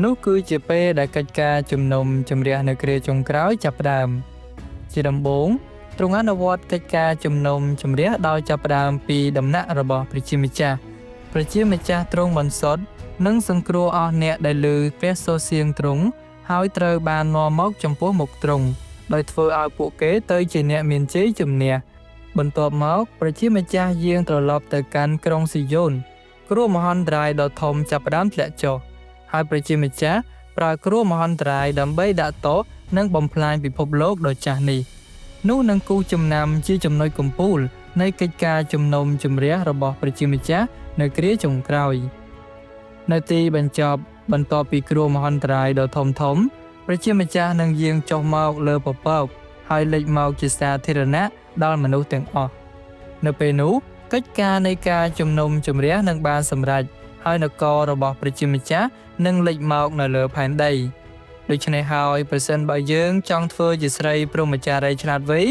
[SPEAKER 1] នោះគឺជាពេលដែលកិច្ចការជំនុំជម្រះនៅគ្រាចុងក្រោយចាប់ផ្ដើមជាដំបូងទ្រង់អនុវត្តកិច្ចការជំនុំជម្រះដោយចាប់ផ្ដើមពីដំណាក់របស់ព្រះជាម្ចាស់ព្រះជាម្ចាស់ទ្រង់បន្សុទ្ធ និងសង្គ្រោះអស់អ្នកដែលឮព្រះសូរសៀងទ្រង់ហើយត្រូវបាននាំមកចំពោះមុខទ្រង់ដោយធ្វើឲ្យពួកគេទៅជាអ្នកមានជ័យជំនះបន្ទាប់មកព្រះជាម្ចាស់យាងត្រឡប់ទៅកាន់ក្រុងស៊ីយ៉ូនគ្រោះមហន្តរាយដ៏ធំចាប់ផ្ដើមធ្លាក់ចុះហើយព្រះជាម្ចាស់ប្រើគ្រោះមហន្តរាយដើម្បីដាក់ទោសនិងបំផ្លាញពិភពលោកដ៏ចាស់នេះនោះនឹងគូចំណាំជាចំណុចកំពូលនៃកិច្ចការជំនុំជម្រះរបស់ព្រះជាម្ចាស់នៅគ្រាចុងក្រោយនៅទីបញ្ចប់បន្ទាប់ពីគ្រោះមហន្តរាយដ៏ធំព្រះជាម្ចាស់នឹងយាងចុះមកលើពពកហើយលេចមកជាសាធារណៈដល់មនុស្សទាំងអស់នៅពេលនោះកិច្ចការនៃការជំនុំជម្រះនឹងបានសម្រេចហើយនគររបស់ព្រះជាម្ចាស់នឹងលេចមកនៅលើផែនដីដូច្នេះហើយប្រសិនបើយើងចង់ធ្វើជាស្រីព្រហ្មចារីយ៍ឆ្លាតវៃ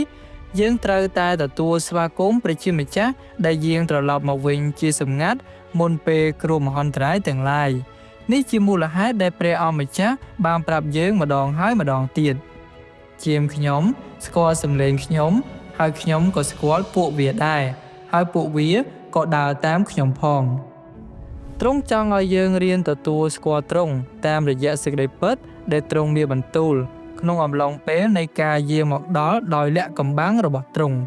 [SPEAKER 1] យើងត្រូវតែទទួលស្វាគមន៍ព្រះជាម្ចាស់ដែលយាងត្រឡប់មកវិញជាសម្ងាត់មុនពេលគ្រោះមហន្តរាយទាំងឡាយនេះជាមូលហេតុដែលព្រះអម្ចាស់បានប្រាប់យើងម្ដងហើយម្ដងទៀតជាមខ្ញុំស្គាល់សំឡេងខ្ញុំហើយខ្ញុំក៏ស្គាល់ពួកវាដែរហើយពួកវាក៏ដើរតាមខ្ញុំផងទ្រង់ចង់ឲ្យយើងរៀនទទួលស្គាល់ទ្រង់តាមរយៈសេចក្តីពិតដែលទ្រង់មានបន្ទូលក្នុងអំឡុងពេលនៃការយាងមកដល់ដោយលក្ខកំបាំងរបស់ទ្រង់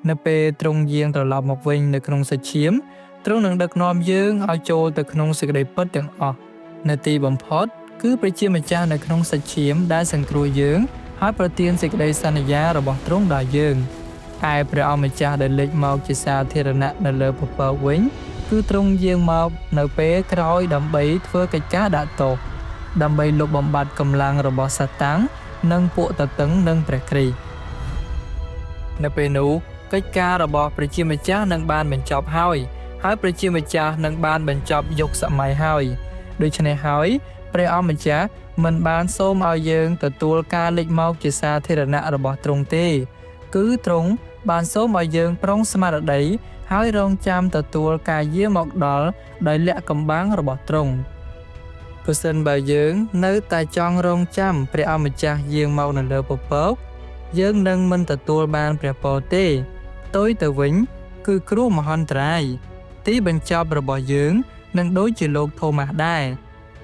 [SPEAKER 1] នៅពេលទ្រង់យាងត្រឡប់មកវិញនៅក្នុងសាច់ឈាមទ្រង់នឹងដឹកនាំយើងឲ្យចូលទៅក្នុងសេចក្តីពិតទាំងអស់នៅទីបំផុតគឺព្រះជាម្ចាស់នៅក្នុងសាច់ឈាមដែលសង្គ្រោះយើងហើយប្រទានសេចក្តីសន្យារបស់ទ្រង់ដល់យើងឯព្រះអម្ចាស់ដែលលេចមកជាសាធារណៈនៅលើពពកវិញគឺទ្រង់យាងមកនៅពេលក្រោយដើម្បីធ្វើកិច្ចការដាក់ទោសដើម្បីលុបបំបាត់កម្លាំងរបស់សាតាំងនិងពួកតតឹងនិងព្រះគ្រីស្ទនៅពេលនោះកិច្ចការរបស់ព្រះជាម្ចាស់នឹងបានបញ្ចប់ហើយព្រះជាម្ចាស់នឹងបានបញ្ចប់យុគសម័យហើយដូច្នេះហើយព្រះអម្ចាស់មិនបានសូមឲ្យយើងទទួលការលេចមកជាសាធារណៈរបស់ទ្រង់ទេគឺទ្រង់បានសូមឲ្យយើងប្រុងស្មារតីហើយរងចាំទទួលការយាងមកដល់ដោយលក្ខកំបាំងរបស់ទ្រង់ប្រសិនបើយើងនៅតែចង់រងចាំព្រះអម្ចាស់យាងមកនៅលើពពកយើងនឹងមិនទទួលបានព្រះពរទេផ្ទុយទៅវិញគឺគ្រោះមហន្តរាយទីបញ្ចប់របស់យើងនឹងដូចជាលោកថូម៉ាស់ដែរ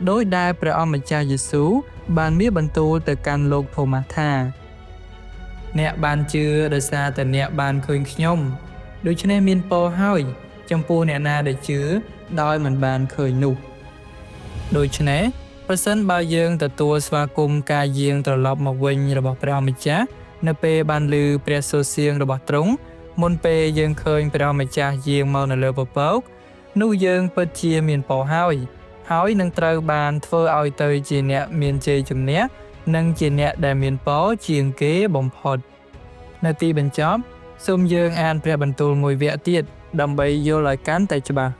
[SPEAKER 1] ដោយដែលព្រះអម្ចាស់យេស៊ូវបានមានបន្ទូលទៅកាន់លោកថូម៉ាស់ថាអ្នកបានជឿដោយសារតែអ្នកបានឃើញខ្ញុំដូច្នេះមានពរហើយចំពោះអ្នកណាដែលជឿដោយមិនបានឃើញនោះដូច្នេះប្រសិនបើយើងទទួលស្វាគមន៍ការយាងត្រឡប់មកវិញរបស់ព្រះអម្ចាស់នៅពេលបានឮព្រះសូរសៀងរបស់ទ្រង់មុនពេលយើងឃើញព្រះម្ចាស់យាងមកនៅលើពពកនោះយើងពិតជាមានពរហើយនឹងត្រូវបានធ្វើឲ្យទៅជាអ្នកមានជ័យជំនះនិងជាអ្នកដែលមានពរជាងគេបំផុតនៅទីបញ្ចប់សូមយើងអានព្រះបន្ទូលមួយវគ្គទៀតដើម្បីយល់ឲ្យកាន់តែច្បាស់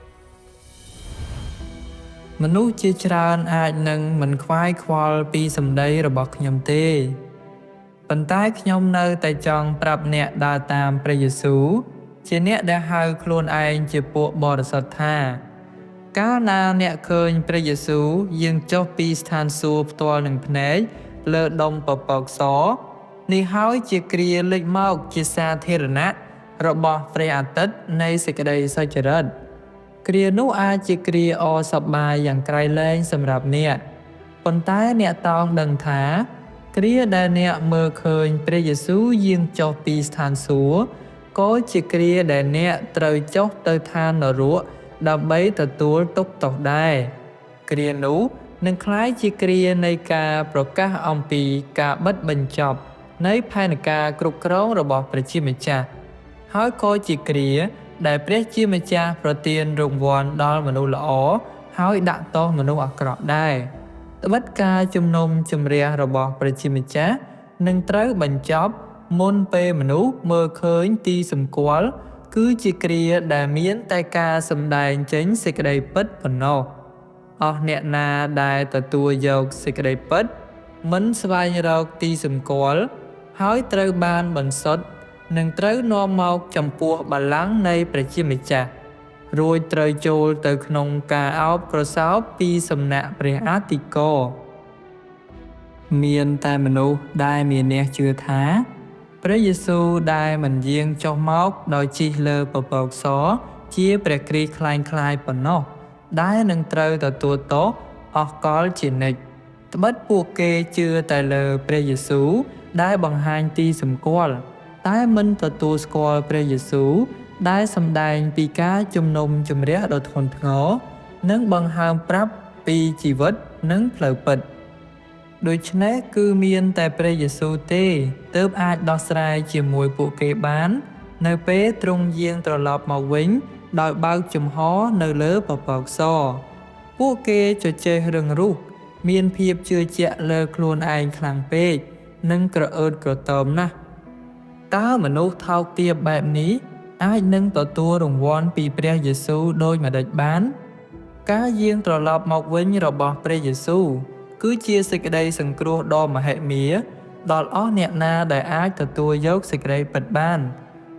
[SPEAKER 1] មនុស្សជាច្រើនអាចនឹងមិនខ្វាយខ្វល់ពីសម្ដីរបស់ខ្ញុំទេប៉ុន្តែខ្ញុំនៅតែចង់ប្រាប់អ្នកដើរតាមព្រះយេស៊ូវជាអ្នកដែលហៅខ្លួនឯងជាពួកបរិសុទ្ធថាកាលណាអ្នកឃើញព្រះយេស៊ូវយាងចុះពីស្ថានសួគ៌ផ្ទាល់នឹងភ្នែកលើដុំពពកសនេះហើយជាគ្រាលេចមកជាសាធារណៈរបស់ព្រះអាទិត្យនៃសេចក្តីសុចរិតគ្រានោះអាចជាគ្រាអសប្បាយយ៉ាងក្រៃលែងសម្រាប់អ្នកប៉ុន្តែអ្នកតោងដឹងថាគ្រាដែលអ្នកមើលឃើញព្រះយេស៊ូវយាងចុះពីស្ថានសួគ៌ក៏ជាគ្រាដែលអ្នកត្រូវចុះទៅឋាននរកដើម្បីទទួលទុក្ខទោសដែរគ្រានោះនឹងក្លាយជាគ្រានៃការប្រកាសអំពីការបិទបញ្ចប់នៃផែនការគ្រប់គ្រងរបស់ព្រះជាម្ចាស់ហើយក៏ជាគ្រាដែលព្រះជាម្ចាស់ប្រទានរង្វាន់ដល់មនុស្សល្អហើយដាក់ទោសមនុស្សអាក្រក់ដែរត្បិតការជំនុំជម្រះរបស់ព្រះជាម្ចាស់នឹងត្រូវបញ្ចប់មុនពេលមនុស្សមើលឃើញទីសម្គាល់គឺជាគ្រាដែលមានតែការសម្ដែងចេញសេចក្តីពិតប៉ុណ្ណោះអស់អ្នកណាដែលទទួលយកសេចក្តីពិតមិនស្វែងរកទីសម្គាល់ហើយត្រូវបានបន្សុទ្ធនឹងត្រូវនាំមកចំពោះបល្ល័ង្កនៃព្រះជាម្ចាស់រួចត្រូវចូលទៅក្នុងការអោបក្រសោបពីសំណាក់ព្រះអធិការមានតែមនុស្សដែលមានអ្នកជឿថាព្រះយេស៊ូវដែលមិនយាងចុះមកដោយជិះលើពពកសជាព្រះគ្រីស្ទคล้ายៗប៉ុណ្ណោះ ដែលនឹងត្រូវទទួលទោសអស់កលជានិច្ចត្បិតពួកគេជឿតែលើព្រះយេស៊ូវដែលបង្ហាញទីសម្គាល់តែមិនទទួលស្គាល់ព្រះយេស៊ូវដែលសម្ដែងពីការជំនុំជម្រះដ៏ធ្ងន់ធ្ងរនិងបង្ហើបប្រាប់ពីជីវិតនិងផ្លូវពិតដូច្នេះគឺមានតែព្រះយេស៊ូវទេទើបអាចដោះស្រាយជាមួយពួកគេបាននៅពេលទ្រង់យាងត្រឡប់មកវិញដោយបើកចំហនៅលើពពកសពួកគេជជែករឹងរូសមានភាពជឿជាក់លើខ្លួនឯងខ្លាំងពេកនិងក្រអឺតក្រទមណាស់តើមនុស្សថោកទាបបែបនេះអាចនឹងទទួលរង្វាន់ពីព្រះយេស៊ូវដូចម្តេចបានការយាងត្រឡប់មកវិញរបស់ព្រះយេស៊ូវគឺជាសេចក្តីសង្គ្រោះដ៏មហិមាដល់អស់អ្នកណាដែលអាចទទួលយកសេចក្តីពិតបាន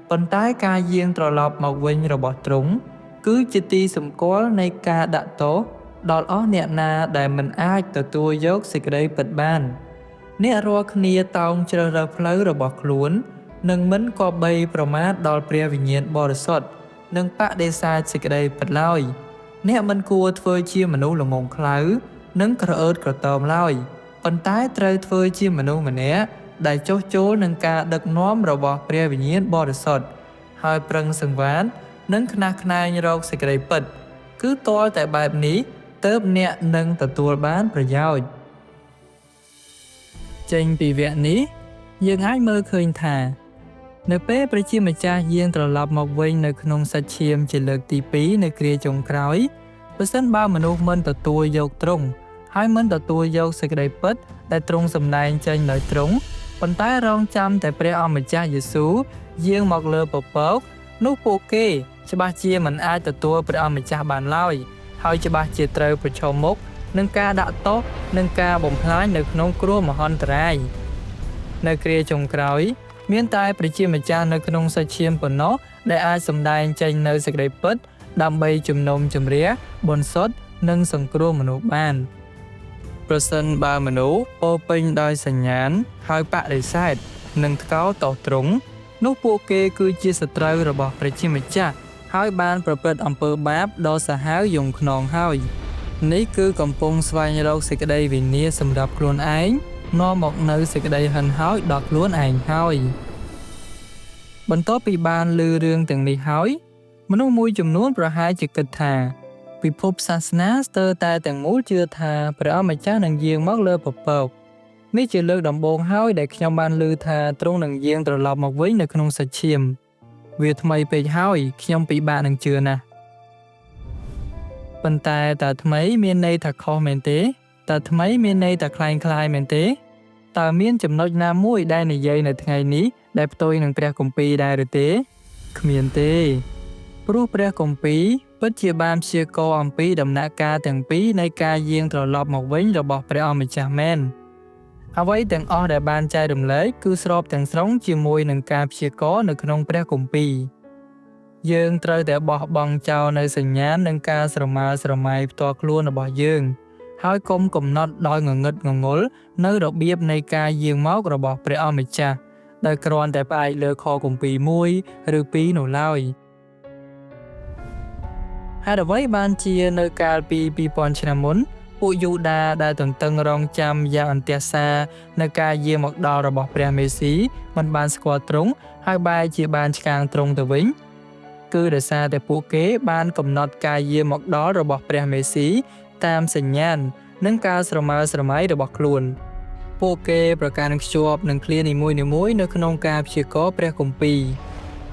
[SPEAKER 1] ប៉ុន្តែការយាងត្រឡប់មកវិញរបស់ទ្រង់គឺជាទីសម្គាល់នៃការដាក់ទោសដល់អស់អ្នកណាដែលមិនអាចទទួលយកសេចក្តីពិតបានអ្នករាល់គ្នាតោងជ្រើសរើសផ្លូវរបស់ខ្លួននិងមិនគប្បីប្រមាថដល់ព្រះវិញ្ញាណបរិសុទ្ធនិងបដិសេធសេចក្តីពិតឡើយអ្នកមិនគួរធ្វើជាមនុស្សល្ងង់ខ្លៅនិងក្រអឺតក្រទមឡើយប៉ុន្តែត្រូវធ្វើជាមនុស្សម្នាក់ដែលចុះចូលនឹងការដឹកនាំរបស់ព្រះវិញ្ញាណបរិសុទ្ធហើយប្រឹងសង្វាតនិងខ្នះខ្នែងរកសេចក្តីពិតគឺទាល់តែបែបនេះទើបអ្នកនឹងទទួលបានប្រយោជន៍ចេញពីវគ្គនេះយើងអាចមើលឃើញថានៅពេលព្រះជាម្ចាស់យាងត្រឡប់មកវិញនៅក្នុងសាច់ឈាមជាលើកទី2នៅគ្រាចុងក្រោយប្រសិនបើមនុស្សមិនទទួលយកទ្រង់ហើយមិនទទួលយកសេចក្តីពិតដែលទ្រង់សម្ដែងចេញដោយទ្រង់ប៉ុន្តែរងចាំតែព្រះអម្ចាស់យេស៊ូវយាងមកលើពពកនោះពួកគេច្បាស់ជាមិនអាចទទួលព្រះអម្ចាស់បានឡើយហើយច្បាស់ជាត្រូវប្រឈមមុខនឹងការដាក់ទោសនិងការបំផ្លាញនៅក្នុងគ្រោះមហន្តរាយនៅគ្រាចុងក្រោយមានតែព្រះជាម្ចាស់នៅក្នុងសាច់ឈាមប៉ុណ្ណោះដែលអាចសម្ដែងចេញនៅសេចក្តីពិតដើម្បីជំនុំជម្រះបន្សុទ្ធនិងសង្គ្រោះមនុស្សបានប្រសិនបើមនុស្សពោរពេញដោយសញ្ញាណហើយបដិសេធនិងថ្កោលទោសទ្រង់នោះពួកគេគឺជាសត្រូវរបស់ព្រះជាម្ចាស់ហើយបានប្រព្រឹត្តអំពើបាបដ៏សាហាវយង់ខ្នងហើយនេះគឺកំពុងស្វែងរកសេចក្តីវិនាសសម្រាប់ខ្លួនឯងនាំមកនៅសេចក្តីហិនហោចដល់ខ្លួនឯងហើយបន្ទាប់ពីបានឮរឿងទាំងនេះហើយមនុស្សមួយចំនួនប្រហែលជាគិតថាពិភពសាសនាស្ទើរតែទាំងមូលជឿថាព្រះអម្ចាស់នឹងយាងមកលើពពកនេះជាលើកដំបូងហើយដែលខ្ញុំបានឮថាទ្រង់នឹងយាងត្រឡប់មកវិញនៅក្នុងសាច់ឈាមវាថ្មីពេកហើយខ្ញុំពិបាកនឹងជឿណាស់ប៉ុន្តែតើថ្មីមានន័យថាខុសមែនទេតើថ្មីមានន័យថាคล้ายមែនទេតើមានចំណុចណាមួយដែលនិយាយនៅថ្ងៃនេះដែលផ្ទុយនឹងព្រះគម្ពីរដែរឬទេគ្មានទេព្រោះព្រះគម្ពីរពិតជាបានព្យាករណ៍អំពីដំណាក់កាលទាំងពីរនៃការយាងត្រឡប់មកវិញរបស់ព្រះអម្ចាស់មែនអ្វីទាំងអស់ដែលបានចែករំលែកគឺស្របទាំងស្រុងជាមួយនឹងការព្យាករណ៍នៅក្នុងព្រះគម្ពីរយើងត្រូវតែបោះបង់ចោលនៅសញ្ញាណនិងការស្រមើស្រមៃផ្ទាល់ខ្លួនរបស់យើងហើយកុំកំណត់ដោយងងឹតងងល់នៅរបៀបនៃការយាងមករបស់ព្រះអម្ចាស់ដែលគ្រាន់តែផ្អែកលើខគម្ពីរ1ឬ2នោះឡើយហេតុអ្វីបានជានៅកាលពី2000ឆ្នាំមុនពួកយូដាដែលទន្ទឹងរង់ចាំយ៉ាងអន្ទះសារនៅការយាងមកដល់របស់ព្រះមេស៊ីមិនបានស្គាល់ទ្រង់ហើយបែរជាបានឆ្កាងទ្រង់ទៅវិញគឺដោយសារតែពួកគេបានកំណត់ការយាងមកដល់របស់ព្រះមេស៊ីតាមសញ្ញាណនិងការស្រមើស្រមៃរបស់ខ្លួនពួកគេប្រកាន់ខ្ជាប់នឹងឃ្លានីមួយៗនៅក្នុងការព្យាករណ៍ព្រះគម្ពីរ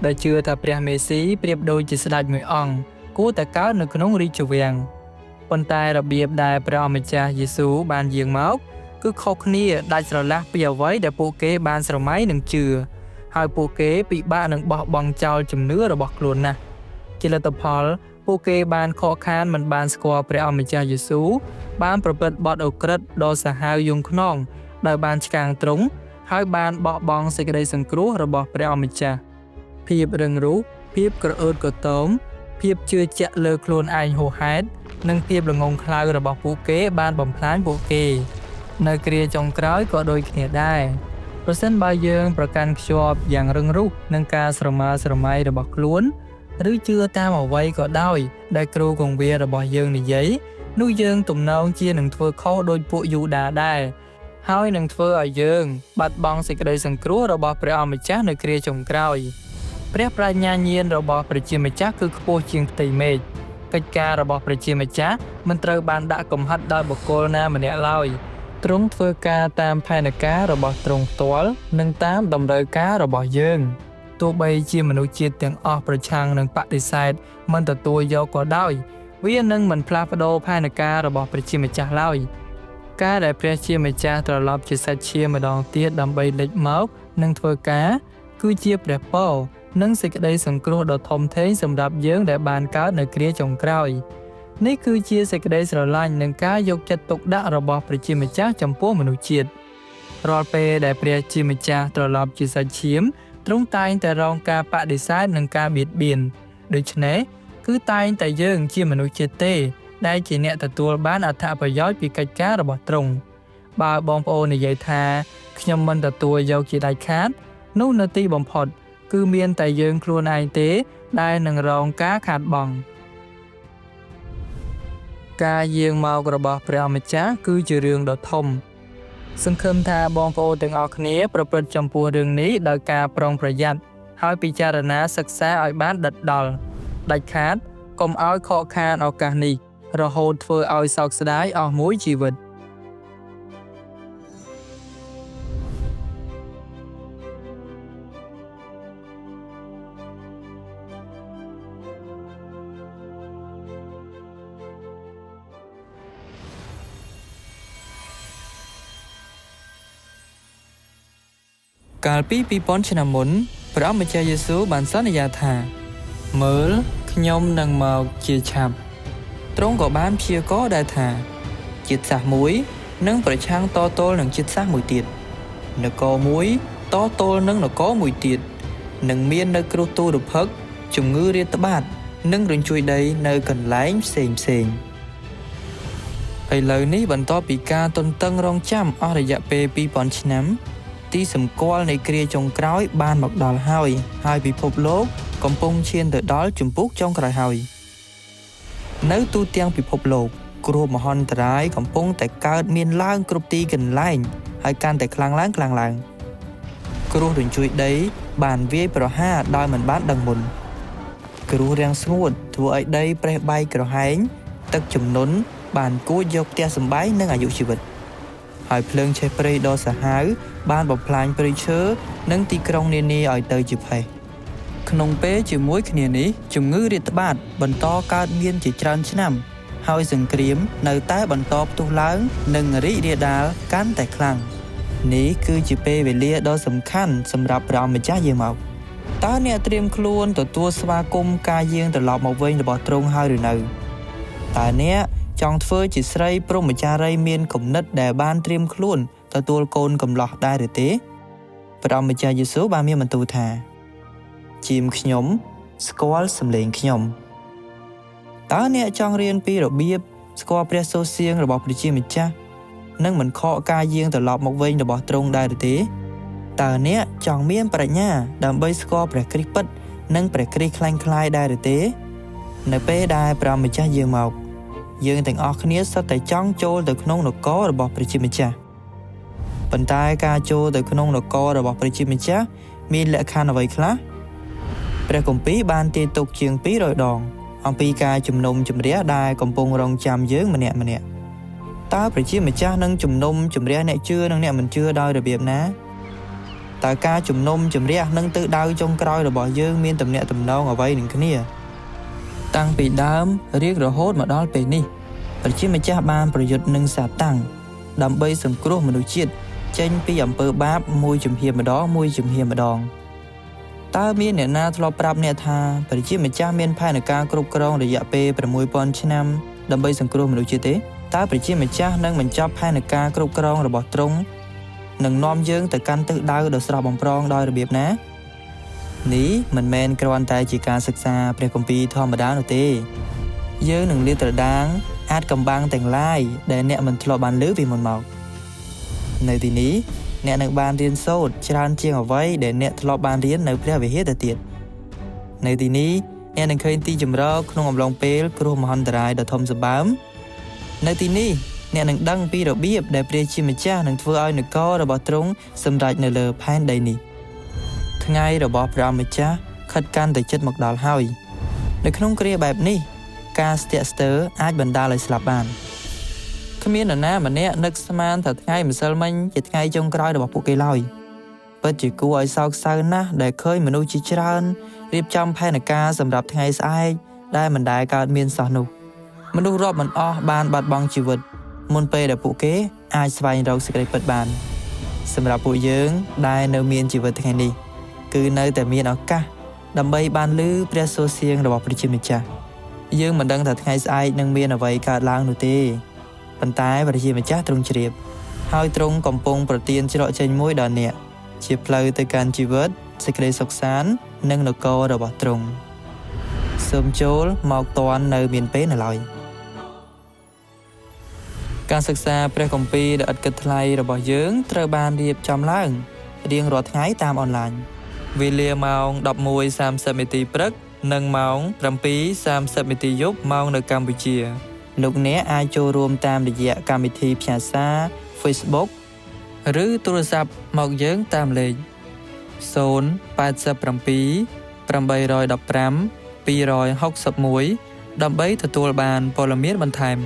[SPEAKER 1] ដែលជឿថាព្រះមេស៊ីប្រៀបដូចជាស្ដេចមួយអង្គគួរតែកើតនៅក្នុងរាជវាំងប៉ុន្តែរបៀបដែលព្រះអម្ចាស់យេស៊ូវបានយាងមកគឺខុសគ្នាដាច់ស្រឡះពីអ្វីដែលពួកគេបានស្រមៃនឹងជឿហើយពួកគេពិបាកនឹងបោះបង់ចោលជំនឿរបស់ខ្លួនណាស់ជាលទ្ធផលពួកគេបានខកខានមិនបានស្គាល់ព្រះអម្ចាស់យេស៊ូវបានប្រព្រឹត្តបទឧក្រិដ្ឋដ៏សាហាវយង់ខ្នងដោយបានឆ្កាងទ្រង់ហើយបានបោះបង់សេចក្តីសង្គ្រោះរបស់ព្រះអម្ចាស់ភាពរឹងរូសភាពក្រអឺតក្រទមភាពជឿជាក់លើខ្លួនឯងហួសហេតុនិងភាពល្ងង់ខ្លៅរបស់ពួកគេបានបំផ្លាញពួកគេនៅគ្រាចុងក្រោយក៏ដូចគ្នាដែរប្រសិនបើយើងប្រកាន់ខ្ជាប់យ៉ាងរឹងរូសនឹងការស្រមើស្រមៃរបស់ខ្លួន ឬជឿតាមអ្វីក៏ដោយដែលគ្រូគង្វាលរបស់យើងនិយាយនោះយើងទំនងជានឹងធ្វើខុសដោយពួកយូដាដែរហើយនឹងធ្វើឲ្យយើងបាត់បង់សេចក្តីសង្គ្រោះរបស់ព្រះអម្ចាស់នៅគ្រាចុងក្រោយព្រះប្រាជ្ញាញាណរបស់ព្រះជាម្ចាស់គឺខ្ពស់ជាងផ្ទៃមេឃកិច្ចការរបស់ព្រះជាម្ចាស់មិនត្រូវបានដាក់កំហិតដោយបុគ្គលណាម្នាក់ឡើយទ្រង់ធ្វើការតាមផែនការរបស់ទ្រង់ផ្ទាល់និងតាមតម្រូវការរបស់យើងទោះបីជាមនុស្សជាតិទាំងអស់ប្រឆាំងនឹងបដិសេធមិនទទួលយកក៏ដោយវានឹងមិនផ្លាស់ប្ដូរផែនការរបស់ព្រះជាម្ចាស់ឡើយការដែលព្រះជាម្ចាស់ត្រឡប់ជាសាច់ឈាមម្ដងទៀតដើម្បីលេចមកនិងធ្វើការគឺជាព្រះពរនិងសេចក្តីសង្គ្រោះដ៏ធំធេងសម្រាប់យើងដែលបានកើតនៅគ្រាចុងក្រោយនេះគឺជាសេចក្តីស្រឡាញ់និងការយកចិត្តទុកដាក់របស់ព្រះជាម្ចាស់ចំពោះមនុស្សជាតិរាល់ពេលដែលព្រះជាម្ចាស់ត្រឡប់ជាសាច់ឈាមទ្រង់តែងតែរងការបដិសេធនិងការបៀតបៀនដូច្នេះគឺតែងតែយើងជាមនុស្សជាតិទេដែលជាអ្នកទទួលបានអត្ថប្រយោជន៍ពីកិច្ចការរបស់ទ្រង់បើបងប្អូននិយាយថាខ្ញុំមិនទទួលយកជាដាច់ខាតនោះនៅទីបំផុតគឺមានតែយើងខ្លួនឯងទេដែលនឹងរងការខាតបង់ការយាងមករបស់ព្រះម្ចាស់គឺជារឿងដ៏ធំសង្ឃឹមថាបងប្អូនទាំងអស់គ្នាប្រព្រឹត្តចំពោះរឿងនេះដោយការប្រុងប្រយ័ត្នហើយពិចារណាសិក្សាឲ្យបានដិតដល់ដាច់ខាតកុំឲ្យខកខានឱកាសនេះរហូតធ្វើឲ្យសោកស្ដាយអស់មួយជីវិតកាលពី2000ឆ្នាំមុនព្រះម្ចាស់យេស៊ូវបានសន្យាថាមើលខ្ញុំនឹងមកជាឆាប់ទ្រង់ក៏បានព្យាករណ៍ដែរថាជាតិសាសន៍មួយនឹងប្រឆាំងតទល់នឹងជាតិសាសន៍មួយទៀតនគរមួយតទល់នឹងនគរមួយទៀតនឹងមាននៅគ្រោះទុរភិក្សជំងឺរាតត្បាតនិងរញ្ជួយដីនៅកន្លែងផ្សេងឥឡូវនេះបន្ទាប់ពីការទន្ទឹងរង់ចាំអស់រយៈពេល2000ឆ្នាំទីសម្គាល់នៃគ្រាចុងក្រោយបានមកដល់ហើយពិភពលោកកំពុងឈានទៅដល់ជំពូកចុងក្រោយហើយនៅទូទាំងពិភពលោកគ្រោះមហន្តរាយកំពុងតែកើតមានឡើងគ្រប់ទីកន្លែងហើយកាន់តែខ្លាំងឡើងគ្រោះរញ្ជួយដីបានវាយប្រហារដោយមិនបានដឹងមុនគ្រោះរាំងស្ងួតធ្វើឲ្យដីប្រេះបែកក្រហែងទឹកជំនន់បានគួចយកផ្ទះសម្បែងនិងអាយុជីវិតហើយភ្លើងឆេះព្រៃដ៏សាហាវបានបំផ្លាញព្រៃឈើនិងទីក្រុងនានាឲ្យទៅជាផេះក្នុងពេលជាមួយគ្នានេះជំងឺរាតត្បាតបន្តកើតមានជាច្រើនឆ្នាំហើយសង្គ្រាមនៅតែបន្តផ្ទុះឡើងនិងរីករាលដាលកាន់តែខ្លាំងនេះគឺជាពេលវេលាដ៏សំខាន់សម្រាប់ព្រះម្ចាស់យាងមកតើអ្នកត្រៀមខ្លួនទទួលស្វាគមន៍ការយាងត្រឡប់មកវិញរបស់ទ្រង់ហើយឬនៅតើអ្នកចង់ធ្វើជាស្រីព្រហ្មចារីយ៍មានគំនិតដែលបានត្រៀមខ្លួនទទួលកូនកំលោះដែរឬទេព្រះម្ចាស់យេស៊ូវបានមានបន្ទូលថាជាមខ្ញុំស្គាល់សំឡេងខ្ញុំតើអ្នកចង់រៀនពីរបៀបស្គាល់ព្រះសូរសៀងរបស់ព្រះជាម្ចាស់និងមិនខកការយាងត្រឡប់មកវិញរបស់ទ្រង់ដែរឬទេតើអ្នកចង់មានប្រាជ្ញាដើម្បីស្គាល់ព្រះគ្រីស្ទពិតនិងព្រះគ្រីស្ទខ្លាំងៗដែរឬទេនៅពេលដែលព្រះម្ចាស់យាងមកយើងទាំងអស់គ្នាសុទ្ធតែចង់ចូលទៅក្នុងនគររបស់ព្រះជាម្ចាស់ប៉ុន្តែការចូលទៅក្នុងនគររបស់ព្រះជាម្ចាស់មានលក្ខខណ្ឌអ្វីខ្លះព្រះគម្ពីរបានទាយទុកជាង200ដងអំពីការជំនុំជម្រះដែលកំពុងរងចាំយើងម្នាក់តើព្រះជាម្ចាស់នឹងជំនុំជម្រះអ្នកជឿនិងអ្នកមិនជឿដោយរបៀបណាតើការជំនុំជម្រះនិងទិសដៅចុងក្រោយរបស់យើងមានទំនាក់ទំនងអ្វីនឹងគ្នាតាំងពីដើមរៀងរហូតមកដល់ពេលនេះព្រះជាម្ចាស់បានប្រយុទ្ធនឹងសាតាំងដើម្បីសង្គ្រោះមនុស្សជាតិចេញពីអំពើបាបមួយជំហានម្ដងតើមានអ្នកណាធ្លាប់ប្រាប់អ្នកថាព្រះជាម្ចាស់មានផែនការគ្រប់គ្រងរយៈពេល6000ឆ្នាំដើម្បីសង្គ្រោះមនុស្សជាតិទេតើព្រះជាម្ចាស់នឹងបញ្ចប់ផែនការគ្រប់គ្រងរបស់ទ្រង់នឹងនាំយើងទៅកាន់ទិសដៅដ៏ស្រស់បំព្រងដោយរបៀបណានេះមិនមែនគ្រាន់តែជាការសិក្សាព្រះគម្ពីរធម្មតានោះទេយើងនឹងលាតត្រដាងអាចកំបាំងទាំងឡាយដែលអ្នកមិនធ្លាប់បានឮពីមុនមកនៅទីនេះអ្នកនឹងបានរៀនសូត្រច្រើនជាងអ្វីដែលអ្នកធ្លាប់បានរៀននៅព្រះវិហារទៅទៀតនៅទីនេះ អ្នកនឹងឃើញទីជម្រកក្នុងអំឡុងពេលគ្រោះមហន្តរាយដ៏ធំសម្បើមនៅទីនេះអ្នកនឹងដឹងពីរបៀបដែលព្រះជាម្ចាស់នឹងធ្វើឲ្យនគររបស់ទ្រង់សម្រេចនៅលើផែនដីនេះថ្ងៃរបស់ព្រះម្ចាស់ខិតកាន់តែជិតមកដល់ហើយនៅក្នុងគ្រាបែបនេះការស្ទាក់ស្ទើរអាចបណ្ដាលឲ្យស្លាប់បានគ្មាននរណាម្នាក់នឹកស្មានថាថ្ងៃម្សិលមិញជាថ្ងៃចុងក្រោយរបស់ពួកគេឡើយពិតជាគួរឲ្យសោកសៅណាស់ដែលឃើញមនុស្សជាច្រើនរៀបចំផែនការសម្រាប់ថ្ងៃស្អែកដែលមិនដែលកើតមានសោះនោះមនុស្សរាប់មិនអស់បានបាត់បង់ជីវិតមុនពេលដែលពួកគេអាចស្វែងរកសេចក្តីពិតបានសម្រាប់ពួកយើងដែលនៅមានជីវិតថ្ងៃនេះគឺនៅតែមានឱកាសដើម្បីបានឮព្រះសូរសៀងរបស់ព្រះជាម្ចាស់យើងមិនដឹងថាថ្ងៃស្អែកនឹងមានអ្វីកើតឡើងនោះទេប៉ុន្តែព្រះជាម្ចាស់ទ្រង់ជ្រាបហើយទ្រង់កំពុងប្រទានច្រកចេញមួយដល់អ្នកជាផ្លូវទៅកាន់ជីវិតសេចក្តីសុខសាន្តនិងនគររបស់ទ្រង់សូមចូលមកតាន់នៅមានពេលនៅឡើយការសិក្សាព្រះគម្ពីរដ៏ឥតគិតថ្លៃរបស់យើងត្រូវបានរៀបចំឡើងរៀងរាល់ថ្ងៃតាមអនឡាញវេលាម៉ោង 11:30 នាទីព្រឹកនិងម៉ោង 7:30 នាទីយប់ម៉ោងនៅកម្ពុជាលោកអ្នកអាចចូលរួមតាមរយៈកម្មវិធីផ្ញើសារ Facebook ឬទូរស័ព្ទមកយើងតាមលេខ087 815 261ដើម្បីទទួលបានព័ត៌មានបន្ថែម